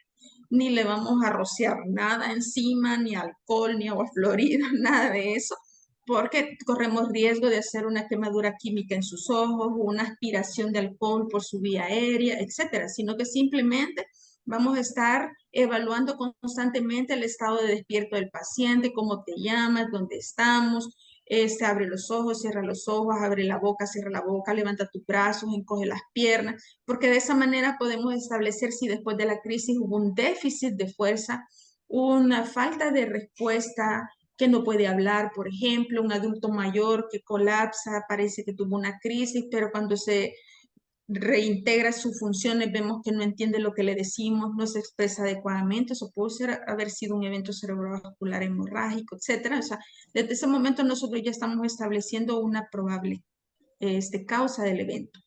ni le vamos a rociar nada encima, ni alcohol, ni agua florida, nada de eso, porque corremos riesgo de hacer una quemadura química en sus ojos, o una aspiración de alcohol por su vía aérea, etcétera, sino que simplemente vamos a estar evaluando constantemente el estado de despierto del paciente, cómo te llamas, dónde estamos, abre los ojos, cierra los ojos, abre la boca, cierra la boca, levanta tus brazos, encoge las piernas, porque de esa manera podemos establecer si después de la crisis hubo un déficit de fuerza, una falta de respuesta, que no puede hablar, por ejemplo, un adulto mayor que colapsa, parece que tuvo una crisis, pero cuando se reintegra sus funciones, vemos que no entiende lo que le decimos, no se expresa adecuadamente, eso puede haber sido un evento cerebrovascular hemorrágico, etcétera. O sea, desde ese momento nosotros ya estamos estableciendo una probable causa del evento.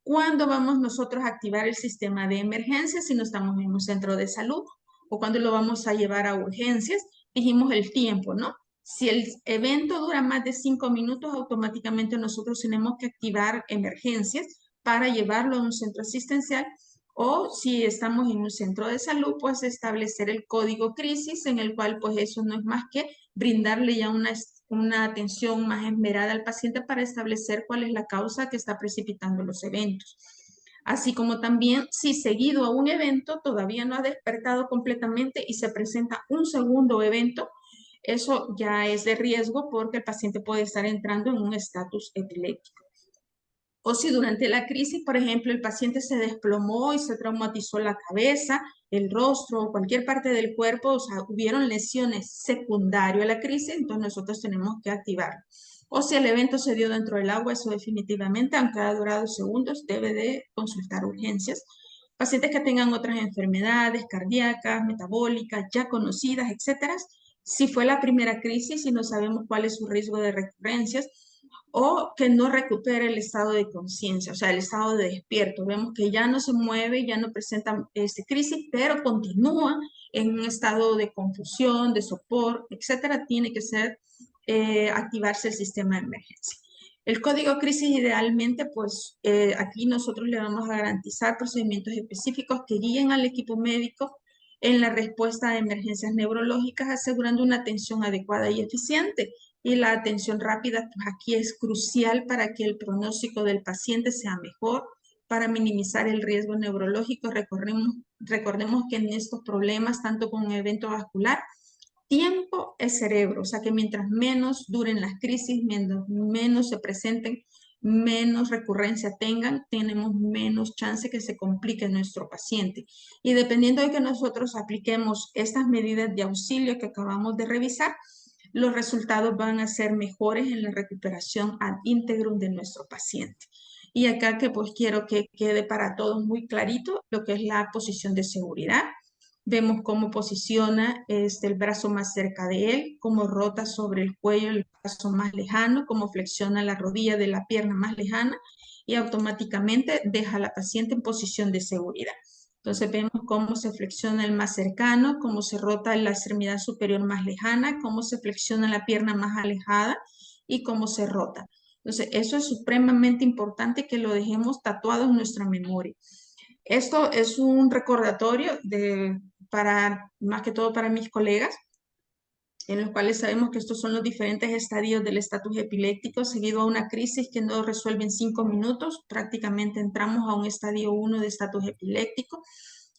¿Cuándo vamos nosotros a activar el sistema de emergencias si no estamos en un centro de salud? ¿O cuándo lo vamos a llevar a urgencias? Dijimos el tiempo, ¿no? Si el evento dura más de 5 minutos, automáticamente nosotros tenemos que activar emergencias para llevarlo a un centro asistencial, o si estamos en un centro de salud, pues establecer el código crisis, en el cual pues eso no es más que brindarle ya una atención más esmerada al paciente para establecer cuál es la causa que está precipitando los eventos. Así como también si seguido a un evento todavía no ha despertado completamente y se presenta un segundo evento, eso ya es de riesgo porque el paciente puede estar entrando en un estatus epiléptico. O si durante la crisis, por ejemplo, el paciente se desplomó y se traumatizó la cabeza, el rostro o cualquier parte del cuerpo, o sea, hubieron lesiones secundarias a la crisis, entonces nosotros tenemos que activarlo. O si el evento se dio dentro del agua, eso definitivamente, aunque haya durado segundos, debe de consultar urgencias. Pacientes que tengan otras enfermedades cardíacas, metabólicas, ya conocidas, etcétera. Si fue la primera crisis y no sabemos cuál es su riesgo de recurrencias, o que no recupere el estado de conciencia, o sea, el estado de despierto. Vemos que ya no se mueve, ya no presenta crisis, pero continúa en un estado de confusión, de sopor, etcétera. Tiene que ser activarse el sistema de emergencia. El código crisis idealmente, pues aquí nosotros le vamos a garantizar procedimientos específicos que guíen al equipo médico en la respuesta a emergencias neurológicas, asegurando una atención adecuada y eficiente. Y la atención rápida, pues aquí es crucial para que el pronóstico del paciente sea mejor, para minimizar el riesgo neurológico. Recordemos que en estos problemas, tanto con un evento vascular, tiempo es cerebro, o sea que mientras menos duren las crisis, menos se presenten menos recurrencia tengan, tenemos menos chance que se complique nuestro paciente. Y dependiendo de que nosotros apliquemos estas medidas de auxilio que acabamos de revisar, los resultados van a ser mejores en la recuperación ad integrum de nuestro paciente. Y acá que pues quiero que quede para todos muy clarito lo que es la posición de seguridad. Vemos cómo posiciona el brazo más cerca de él, cómo rota sobre el cuello el brazo más lejano, cómo flexiona la rodilla de la pierna más lejana y automáticamente deja a la paciente en posición de seguridad. Entonces vemos cómo se flexiona el más cercano, cómo se rota la extremidad superior más lejana, cómo se flexiona la pierna más alejada y cómo se rota. Entonces eso es supremamente importante que lo dejemos tatuado en nuestra memoria. Esto es un recordatorio más que todo para mis colegas, en los cuales sabemos que estos son los diferentes estadios del estatus epiléptico, seguido a una crisis que no resuelve en 5 minutos. Prácticamente entramos a un estadio 1 de estatus epiléptico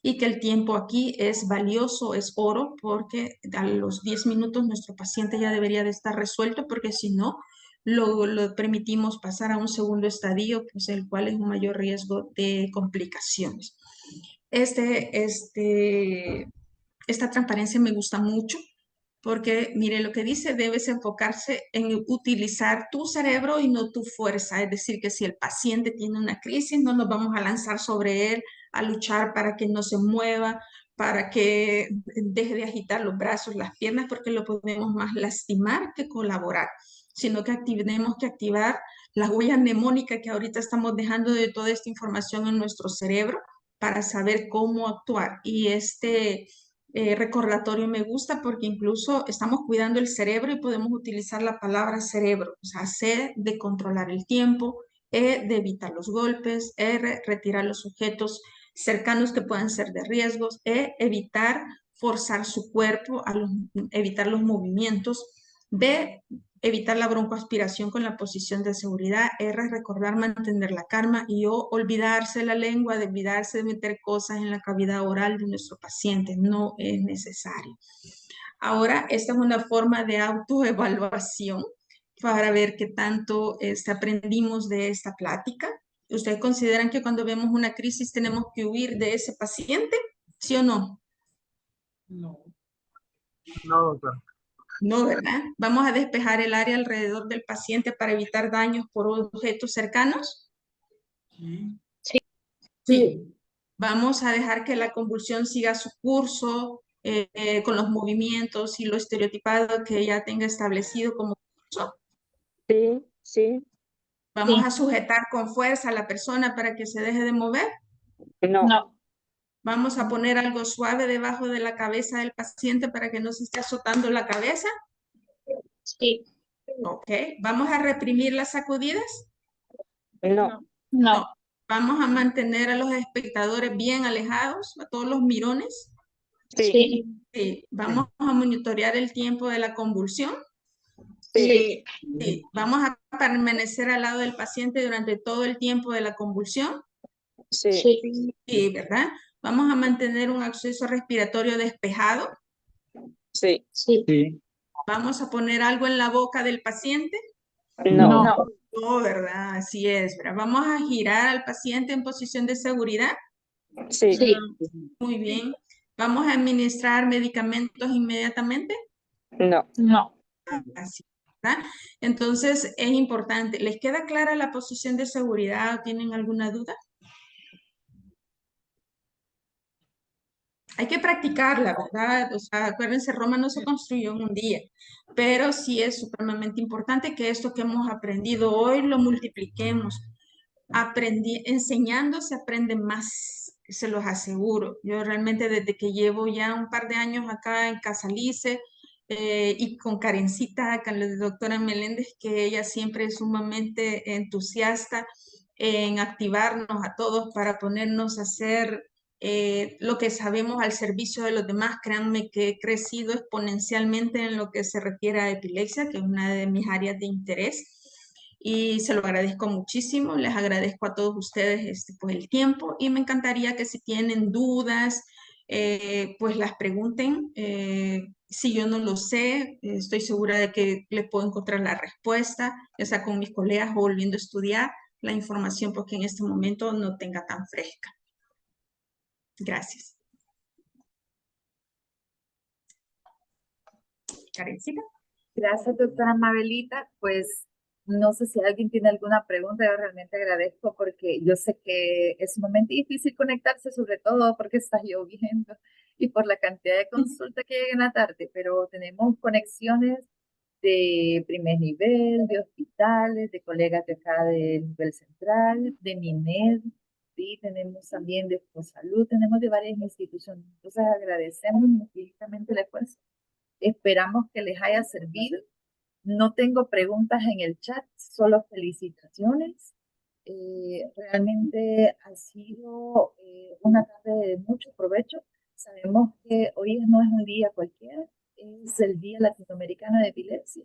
y que el tiempo aquí es valioso, es oro, porque a los 10 minutos nuestro paciente ya debería de estar resuelto, porque si no, lo permitimos pasar a un segundo estadio, pues el cual es un mayor riesgo de complicaciones. Esta transparencia me gusta mucho porque, mire, lo que dice, debes enfocarse en utilizar tu cerebro y no tu fuerza. Es decir, que si el paciente tiene una crisis, no nos vamos a lanzar sobre él a luchar para que no se mueva, para que deje de agitar los brazos, las piernas, porque lo podemos más lastimar que colaborar, sino que tenemos que activar la huella mnemónica que ahorita estamos dejando de toda esta información en nuestro cerebro para saber cómo actuar. Y recordatorio me gusta porque incluso estamos cuidando el cerebro y podemos utilizar la palabra cerebro, o sea, C de controlar el tiempo, E de evitar los golpes, R retirar los objetos cercanos que puedan ser de riesgos, E evitar forzar su cuerpo, evitar los movimientos, B evitar la broncoaspiración con la posición de seguridad, R recordar mantener la calma y O olvidarse la lengua, de olvidarse de meter cosas en la cavidad oral de nuestro paciente, no es necesario. Ahora, esta es una forma de autoevaluación para ver qué tanto aprendimos de esta plática. ¿Ustedes consideran que cuando vemos una crisis tenemos que huir de ese paciente? ¿Sí o no? No. No, doctor. No, ¿verdad? Vamos a despejar el área alrededor del paciente para evitar daños por objetos cercanos. Sí. Sí. Vamos a dejar que la convulsión siga su curso con los movimientos y lo estereotipado que ella tenga establecido como curso. Sí, sí. Vamos a sujetar con fuerza a la persona para que se deje de mover. No. No. Vamos a poner algo suave debajo de la cabeza del paciente para que no se esté azotando la cabeza. Sí. Ok. Vamos a reprimir las sacudidas. No. No. Vamos a mantener a los espectadores bien alejados, a todos los mirones. Sí. Sí. Sí. Vamos a monitorear el tiempo de la convulsión. Sí. Sí. Vamos a permanecer al lado del paciente durante todo el tiempo de la convulsión. Sí. Sí. Sí, ¿verdad? Vamos a mantener un acceso respiratorio despejado. Sí. Sí. Sí. Vamos a poner algo en la boca del paciente. No. No. No, ¿verdad? Así es, ¿verdad? Vamos a girar al paciente en posición de seguridad. Sí. Sí. Muy bien. Vamos a administrar medicamentos inmediatamente. No. No. Así, ¿verdad? Entonces, es importante. ¿Les queda clara la posición de seguridad o tienen alguna duda? Hay que practicarla, ¿verdad? O sea, acuérdense, Roma no se construyó en un día, pero sí es supremamente importante que esto que hemos aprendido hoy lo multipliquemos. Enseñando se aprende más, se los aseguro. Yo realmente desde que llevo ya un par de años acá en Casalice y con Karencita, con la doctora Meléndez, que ella siempre es sumamente entusiasta en activarnos a todos para ponernos a hacer lo que sabemos al servicio de los demás. Créanme que he crecido exponencialmente en lo que se refiere a epilepsia, que es una de mis áreas de interés. Y se lo agradezco muchísimo, les agradezco a todos ustedes pues el tiempo y me encantaría que si tienen dudas, pues las pregunten. Si yo no lo sé, estoy segura de que le puedo encontrar la respuesta, ya sea con mis colegas o volviendo a estudiar la información, porque en este momento no tenga tan fresca. Gracias. Karencita. Gracias, doctora Mabelita. Pues no sé si alguien tiene alguna pregunta, yo realmente agradezco porque yo sé que es sumamente difícil conectarse, sobre todo porque está lloviendo y por la cantidad de consultas que llegan a la tarde, pero tenemos conexiones de primer nivel, de hospitales, de colegas de acá del nivel central, de MINED, sí, tenemos también de Salud, tenemos de varias instituciones. Entonces agradecemos infinitamente el esfuerzo. Esperamos que les haya servido. No tengo preguntas en el chat, solo felicitaciones. Realmente ha sido una tarde de mucho provecho. Sabemos que hoy no es un día cualquiera, es el Día Latinoamericano de Epilepsia.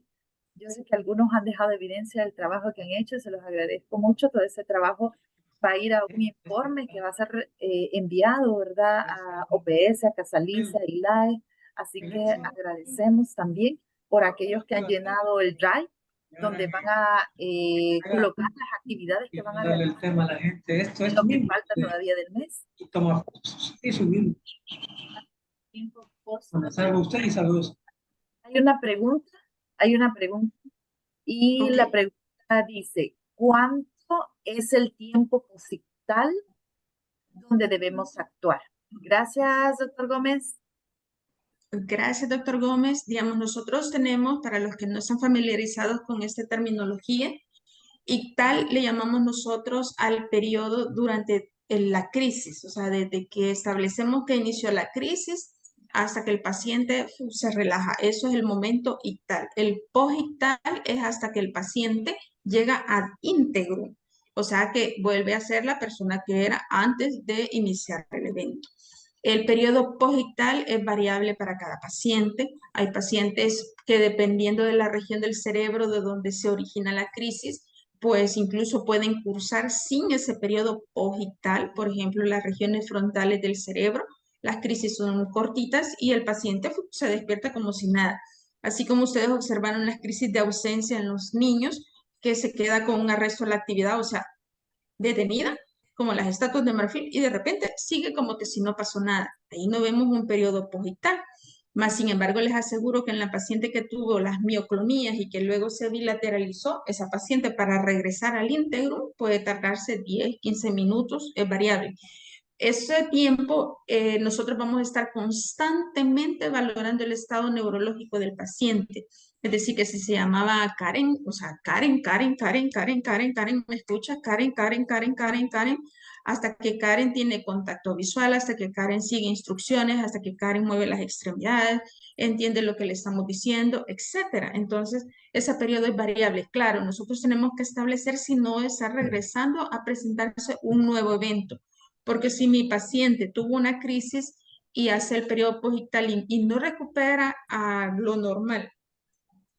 Yo sé que algunos han dejado evidencia del trabajo que han hecho, se los agradezco mucho. Todo ese trabajo va a ir a un informe que va a ser enviado, ¿verdad? A OPS, a Casalisa, a ILAE. Así que agradecemos también por aquellos que han llenado el Drive, donde van a colocar las actividades que van a darle el realizar tema a la gente. Esto en es lo que mismo. falta todavía del mes. Y toma fotos. Y subimos. Tiempo post- Bueno, salvo usted y saludos. Hay una pregunta, y Ok. la pregunta dice, ¿cuánto es el tiempo posictal donde debemos actuar? Gracias, doctor Gómez. Gracias, doctor Gómez. Digamos, nosotros tenemos, para los que no están familiarizados con esta terminología, ICTAL le llamamos nosotros al periodo durante la crisis, o sea, desde que establecemos que inició la crisis hasta que el paciente se relaja. Eso es el momento ICTAL. El post-ICTAL es hasta que el paciente llega ad íntegro, o sea, que vuelve a ser la persona que era antes de iniciar el evento. El periodo posictal es variable para cada paciente. Hay pacientes que dependiendo de la región del cerebro de donde se origina la crisis, pues incluso pueden cursar sin ese periodo posictal. Por ejemplo, las regiones frontales del cerebro, las crisis son cortitas y el paciente se despierta como si nada. Así como ustedes observaron las crisis de ausencia en los niños, que se queda con un arresto de la actividad, o sea, detenida, como las estatuas de marfil, y de repente sigue como que si no pasó nada. Ahí no vemos un periodo posictal. Más sin embargo, les aseguro que en la paciente que tuvo las mioclonías y que luego se bilateralizó, esa paciente para regresar al íntegro puede tardarse 10, 15 minutos, es variable. Ese tiempo nosotros vamos a estar constantemente valorando el estado neurológico del paciente. Es decir, que si se llamaba Karen, o sea, Karen, ¿me escucha? Karen, hasta que Karen tiene contacto visual, hasta que Karen sigue instrucciones, hasta que Karen mueve las extremidades, entiende lo que le estamos diciendo, etcétera. Entonces, ese periodo es variable. Claro, nosotros tenemos que establecer si no está regresando a presentarse un nuevo evento. Porque si mi paciente tuvo una crisis y hace el periodo posictal y no recupera a lo normal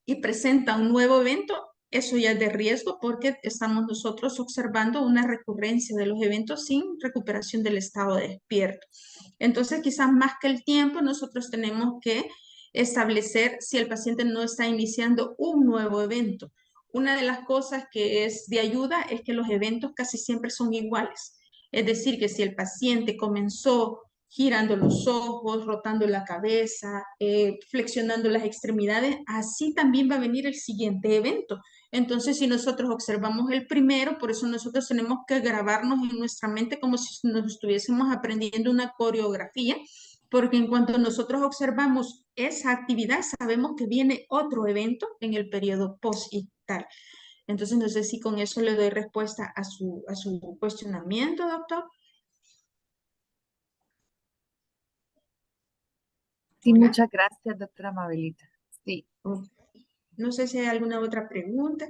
y presenta un nuevo evento, eso ya es de riesgo porque estamos nosotros observando una recurrencia de los eventos sin recuperación del estado de despierto. Entonces, quizás más que el tiempo, nosotros tenemos que establecer si el paciente no está iniciando un nuevo evento. Una de las cosas que es de ayuda es que los eventos casi siempre son iguales. Es decir, que si el paciente comenzó girando los ojos, rotando la cabeza, flexionando las extremidades, así también va a venir el siguiente evento. Entonces, si nosotros observamos el primero, por eso nosotros tenemos que grabarnos en nuestra mente como si nos estuviésemos aprendiendo una coreografía, porque en cuanto nosotros observamos esa actividad, sabemos que viene otro evento en el periodo post-ictal. Entonces, no sé si con eso le doy respuesta a su cuestionamiento, doctor. Sí, Hola. muchas gracias, doctora Mabelita. Sí. No sé si hay alguna otra pregunta.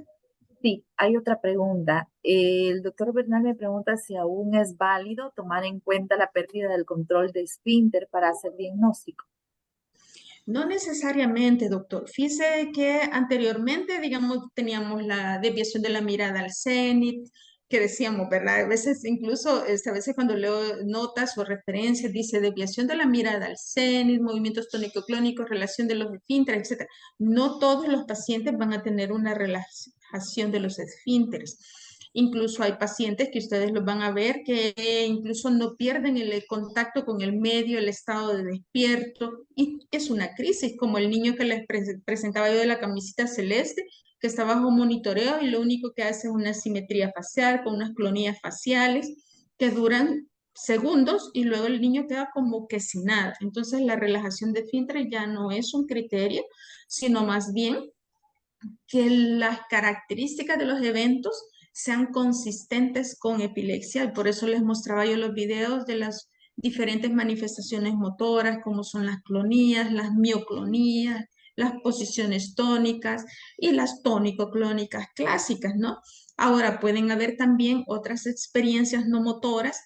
Sí, hay otra pregunta. El doctor Bernal me pregunta si aún es válido tomar en cuenta la pérdida del control de esfínter para hacer diagnóstico. No necesariamente, doctor. Fíjese que anteriormente, digamos, teníamos la desviación de la mirada al cenit, que decíamos, ¿verdad? A veces incluso, a veces cuando leo notas o referencias, dice desviación de la mirada al cenit, movimientos tónico-clónicos, relación de los esfínteres, etc. No todos los pacientes van a tener una relajación de los esfínteres. Incluso hay pacientes que ustedes los van a ver que incluso no pierden el contacto con el medio, el estado de despierto, y es una crisis, como el niño que les presentaba yo de la camisita celeste, que está bajo monitoreo y lo único que hace es una simetría facial con unas clonías faciales que duran segundos y luego el niño queda como que sin nada. Entonces la relajación de esfínteres ya no es un criterio, sino más bien que las características de los eventos sean consistentes con epilepsia. Y por eso les mostraba yo los videos de las diferentes manifestaciones motoras, como son las clonías, las mioclonías, las posiciones tónicas y las tónico-clónicas clásicas, ¿no? Ahora, pueden haber también otras experiencias no motoras,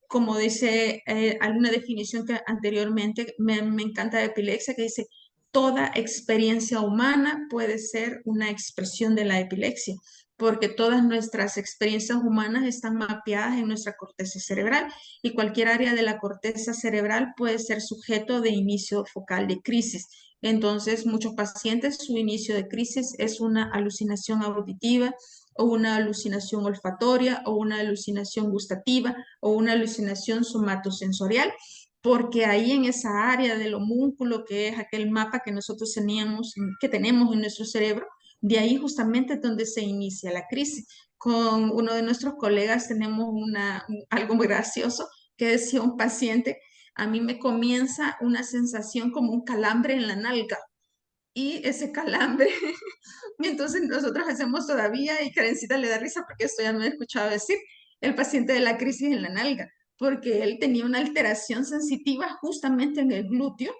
como dice alguna definición que anteriormente me encanta de epilepsia, que dice toda experiencia humana puede ser una expresión de la epilepsia, porque todas nuestras experiencias humanas están mapeadas en nuestra corteza cerebral y cualquier área de la corteza cerebral puede ser sujeto de inicio focal de crisis. Entonces, muchos pacientes, su inicio de crisis es una alucinación auditiva o una alucinación olfatoria o una alucinación gustativa o una alucinación somatosensorial, porque ahí en esa área del homúnculo, que es aquel mapa que nosotros teníamos, que tenemos en nuestro cerebro, de ahí justamente es donde se inicia la crisis. Con uno de nuestros colegas tenemos algo muy gracioso que decía un paciente, a mí me comienza una sensación como un calambre en la nalga. Y ese calambre, y entonces nosotros hacemos todavía, y Karencita le da risa porque esto ya me he escuchado decir, el paciente de la crisis en la nalga, porque él tenía una alteración sensitiva justamente en el glúteo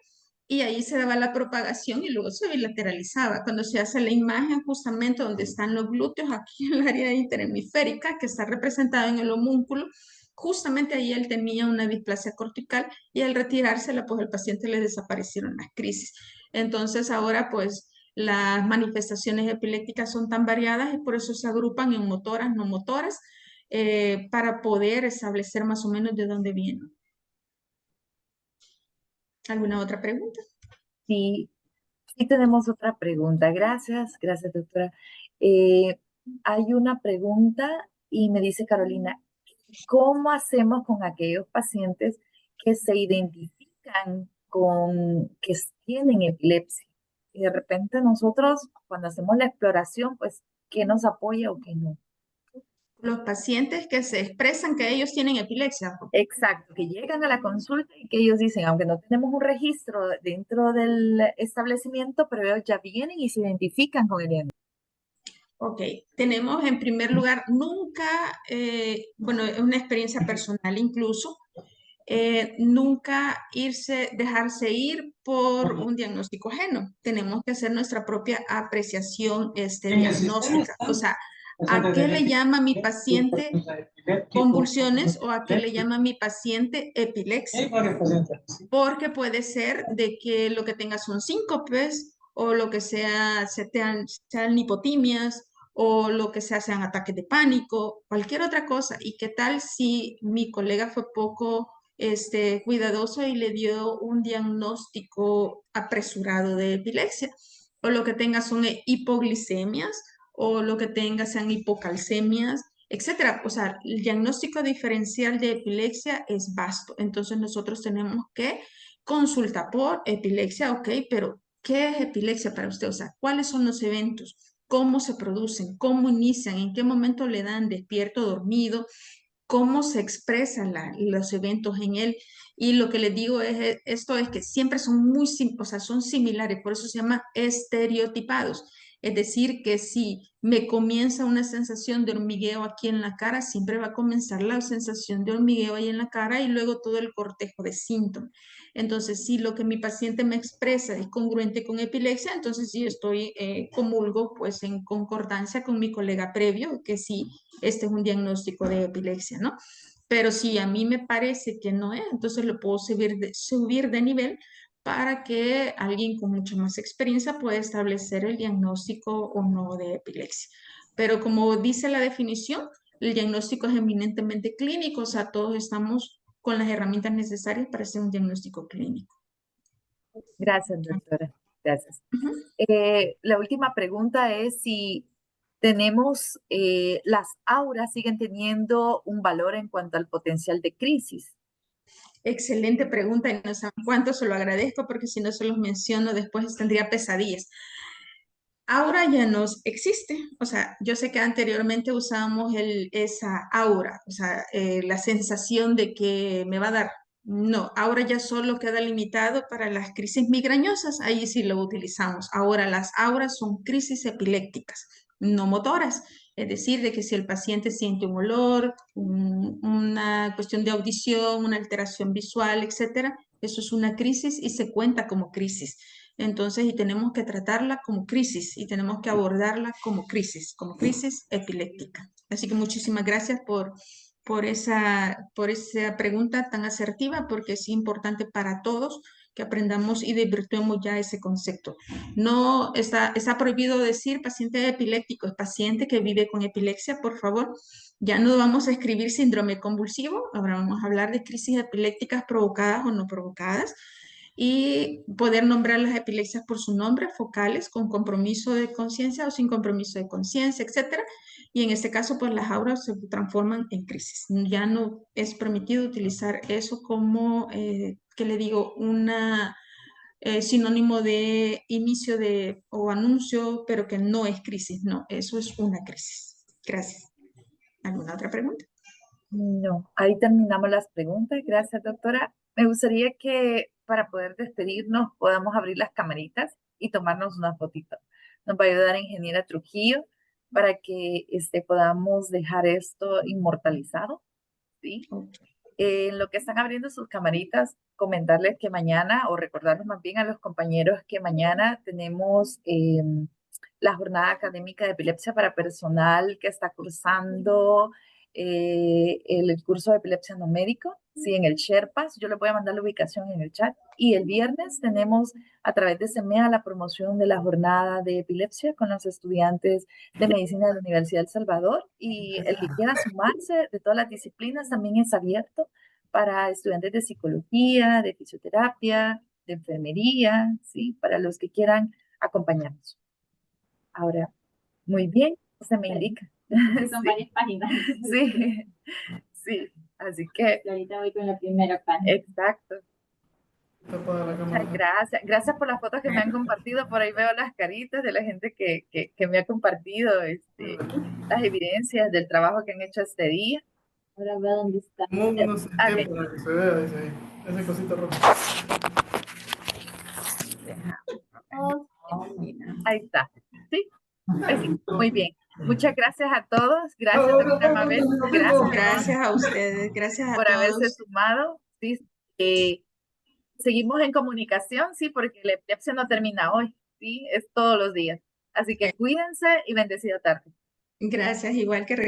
y ahí se daba la propagación y luego se bilateralizaba. Cuando se hace la imagen justamente donde están los glúteos, aquí en el área interhemisférica, que está representada en el homúnculo, justamente ahí él tenía una displasia cortical y al retirársela, pues al paciente le desaparecieron las crisis. Entonces ahora pues las manifestaciones epilépticas son tan variadas y por eso se agrupan en motoras, no motoras, para poder establecer más o menos de dónde vienen. ¿Alguna otra pregunta? Sí, sí tenemos otra pregunta. Gracias, doctora. Hay una pregunta y me dice Carolina, ¿cómo hacemos con aquellos pacientes que se identifican con que tienen epilepsia? Y de repente nosotros, cuando hacemos la exploración, pues, ¿qué nos apoya o qué no? Los pacientes que se expresan que ellos tienen epilepsia. Exacto, que llegan a la consulta y que ellos dicen, aunque no tenemos un registro dentro del establecimiento, pero ellos ya vienen y se identifican con el diagnóstico. Ok, tenemos en primer lugar, nunca, bueno, es una experiencia personal incluso, nunca dejarse ir por un diagnóstico ajeno. Tenemos que hacer nuestra propia apreciación diagnóstica. O sea, ¿a qué le llama mi paciente convulsiones o a qué le llama mi paciente epilepsia? Porque puede ser de que lo que tenga son síncopes o lo que sea, sean hipotimias o lo que sea sean ataques de pánico, cualquier otra cosa. ¿Y qué tal si mi colega fue poco cuidadoso y le dio un diagnóstico apresurado de epilepsia? O lo que tenga son hipoglicemias o lo que tenga sean hipocalcemias, etcétera. O sea, el diagnóstico diferencial de epilepsia es vasto. Entonces nosotros tenemos que consultar por epilepsia, ok, pero ¿qué es epilepsia para usted? O sea, ¿cuáles son los eventos? ¿Cómo se producen? ¿Cómo inician? ¿En qué momento le dan despierto, dormido? ¿Cómo se expresan los eventos en él? Y lo que les digo es esto es que siempre son o sea, son similares, por eso se llama estereotipados. Es decir, que si me comienza una sensación de hormigueo aquí en la cara, siempre va a comenzar la sensación de hormigueo ahí en la cara y luego todo el cortejo de síntomas. Entonces, si lo que mi paciente me expresa es congruente con epilepsia, entonces sí estoy comulgo pues en concordancia con mi colega previo, que sí, este es un diagnóstico de epilepsia, ¿no? Pero si a mí me parece que no es, entonces lo puedo subir de nivel para que alguien con mucha más experiencia pueda establecer el diagnóstico o no de epilepsia. Pero como dice la definición, el diagnóstico es eminentemente clínico, o sea, todos estamos con las herramientas necesarias para hacer un diagnóstico clínico. Gracias, doctora. Gracias. Ujú. La última pregunta es si tenemos, las auras siguen teniendo un valor en cuanto al potencial de crisis. Excelente pregunta y no saben cuánto se lo agradezco porque si no se los menciono después tendría pesadillas. Aura ya no existe, o sea, yo sé que anteriormente usábamos esa aura, o sea, la sensación de que me va a dar. No, ahora ya solo queda limitado para las crisis migrañosas, ahí sí lo utilizamos. Ahora las auras son crisis epilépticas, no motoras, es decir, de que si el paciente siente un olor, una cuestión de audición, una alteración visual, etcétera, eso es una crisis y se cuenta como crisis. Entonces, y tenemos que tratarla como crisis y tenemos que abordarla como crisis epiléptica. Así que muchísimas gracias por esa pregunta tan asertiva, porque es importante para todos que aprendamos y desvirtuemos ya ese concepto. No está prohibido decir paciente epiléptico, es paciente que vive con epilepsia, por favor. Ya no vamos a escribir síndrome convulsivo, ahora vamos a hablar de crisis epilépticas provocadas o no provocadas y poder nombrar las epilepsias por su nombre, focales, con compromiso de conciencia o sin compromiso de conciencia, etcétera. Y en este caso, pues las auras se transforman en crisis. Ya no es permitido utilizar eso como, ¿qué le digo? Una sinónimo de inicio de o anuncio, pero que no es crisis. No, eso es una crisis. Gracias. ¿Alguna otra pregunta? No, ahí terminamos las preguntas. Gracias, doctora. Me gustaría que para poder despedirnos podamos abrir las camaritas y tomarnos una fotito. Nos va a ayudar ingeniera Trujillo para que podamos dejar esto inmortalizado, ¿sí? En lo que están abriendo sus camaritas, comentarles que mañana, o recordarles más bien a los compañeros que mañana tenemos la jornada académica de epilepsia para personal que está cursando el curso de epilepsia no médico, sí, en el Sherpas. Yo les voy a mandar la ubicación en el chat. Y el viernes tenemos a través de CEMEA la promoción de la jornada de epilepsia con los estudiantes de medicina de la Universidad de El Salvador. Y el que quiera sumarse de todas las disciplinas también es abierto para estudiantes de psicología, de fisioterapia, de enfermería, ¿sí? Para los que quieran acompañarnos. Ahora, muy bien, se me indica. Son Sí. varias páginas. Sí, sí, así que, Ahorita voy con la primera página. exacto. Muchas gracias. Gracias por las fotos que me han compartido. Por ahí veo las caritas de la gente que me ha compartido las evidencias del trabajo que han hecho este día. Ahora veo dónde está. No sé Ah, qué bien. para que se vea ese cosito rojo. Ahí está. Sí, pues sí, muy bien. Muchas gracias a todos. Gracias, doctora Mabel. Gracias Gracias a ustedes, gracias a por haberse todos. sumado. Sí, seguimos en comunicación, sí, porque la epilepsia no termina hoy, sí, es todos los días. Así que cuídense y bendecida tarde. Gracias, igual que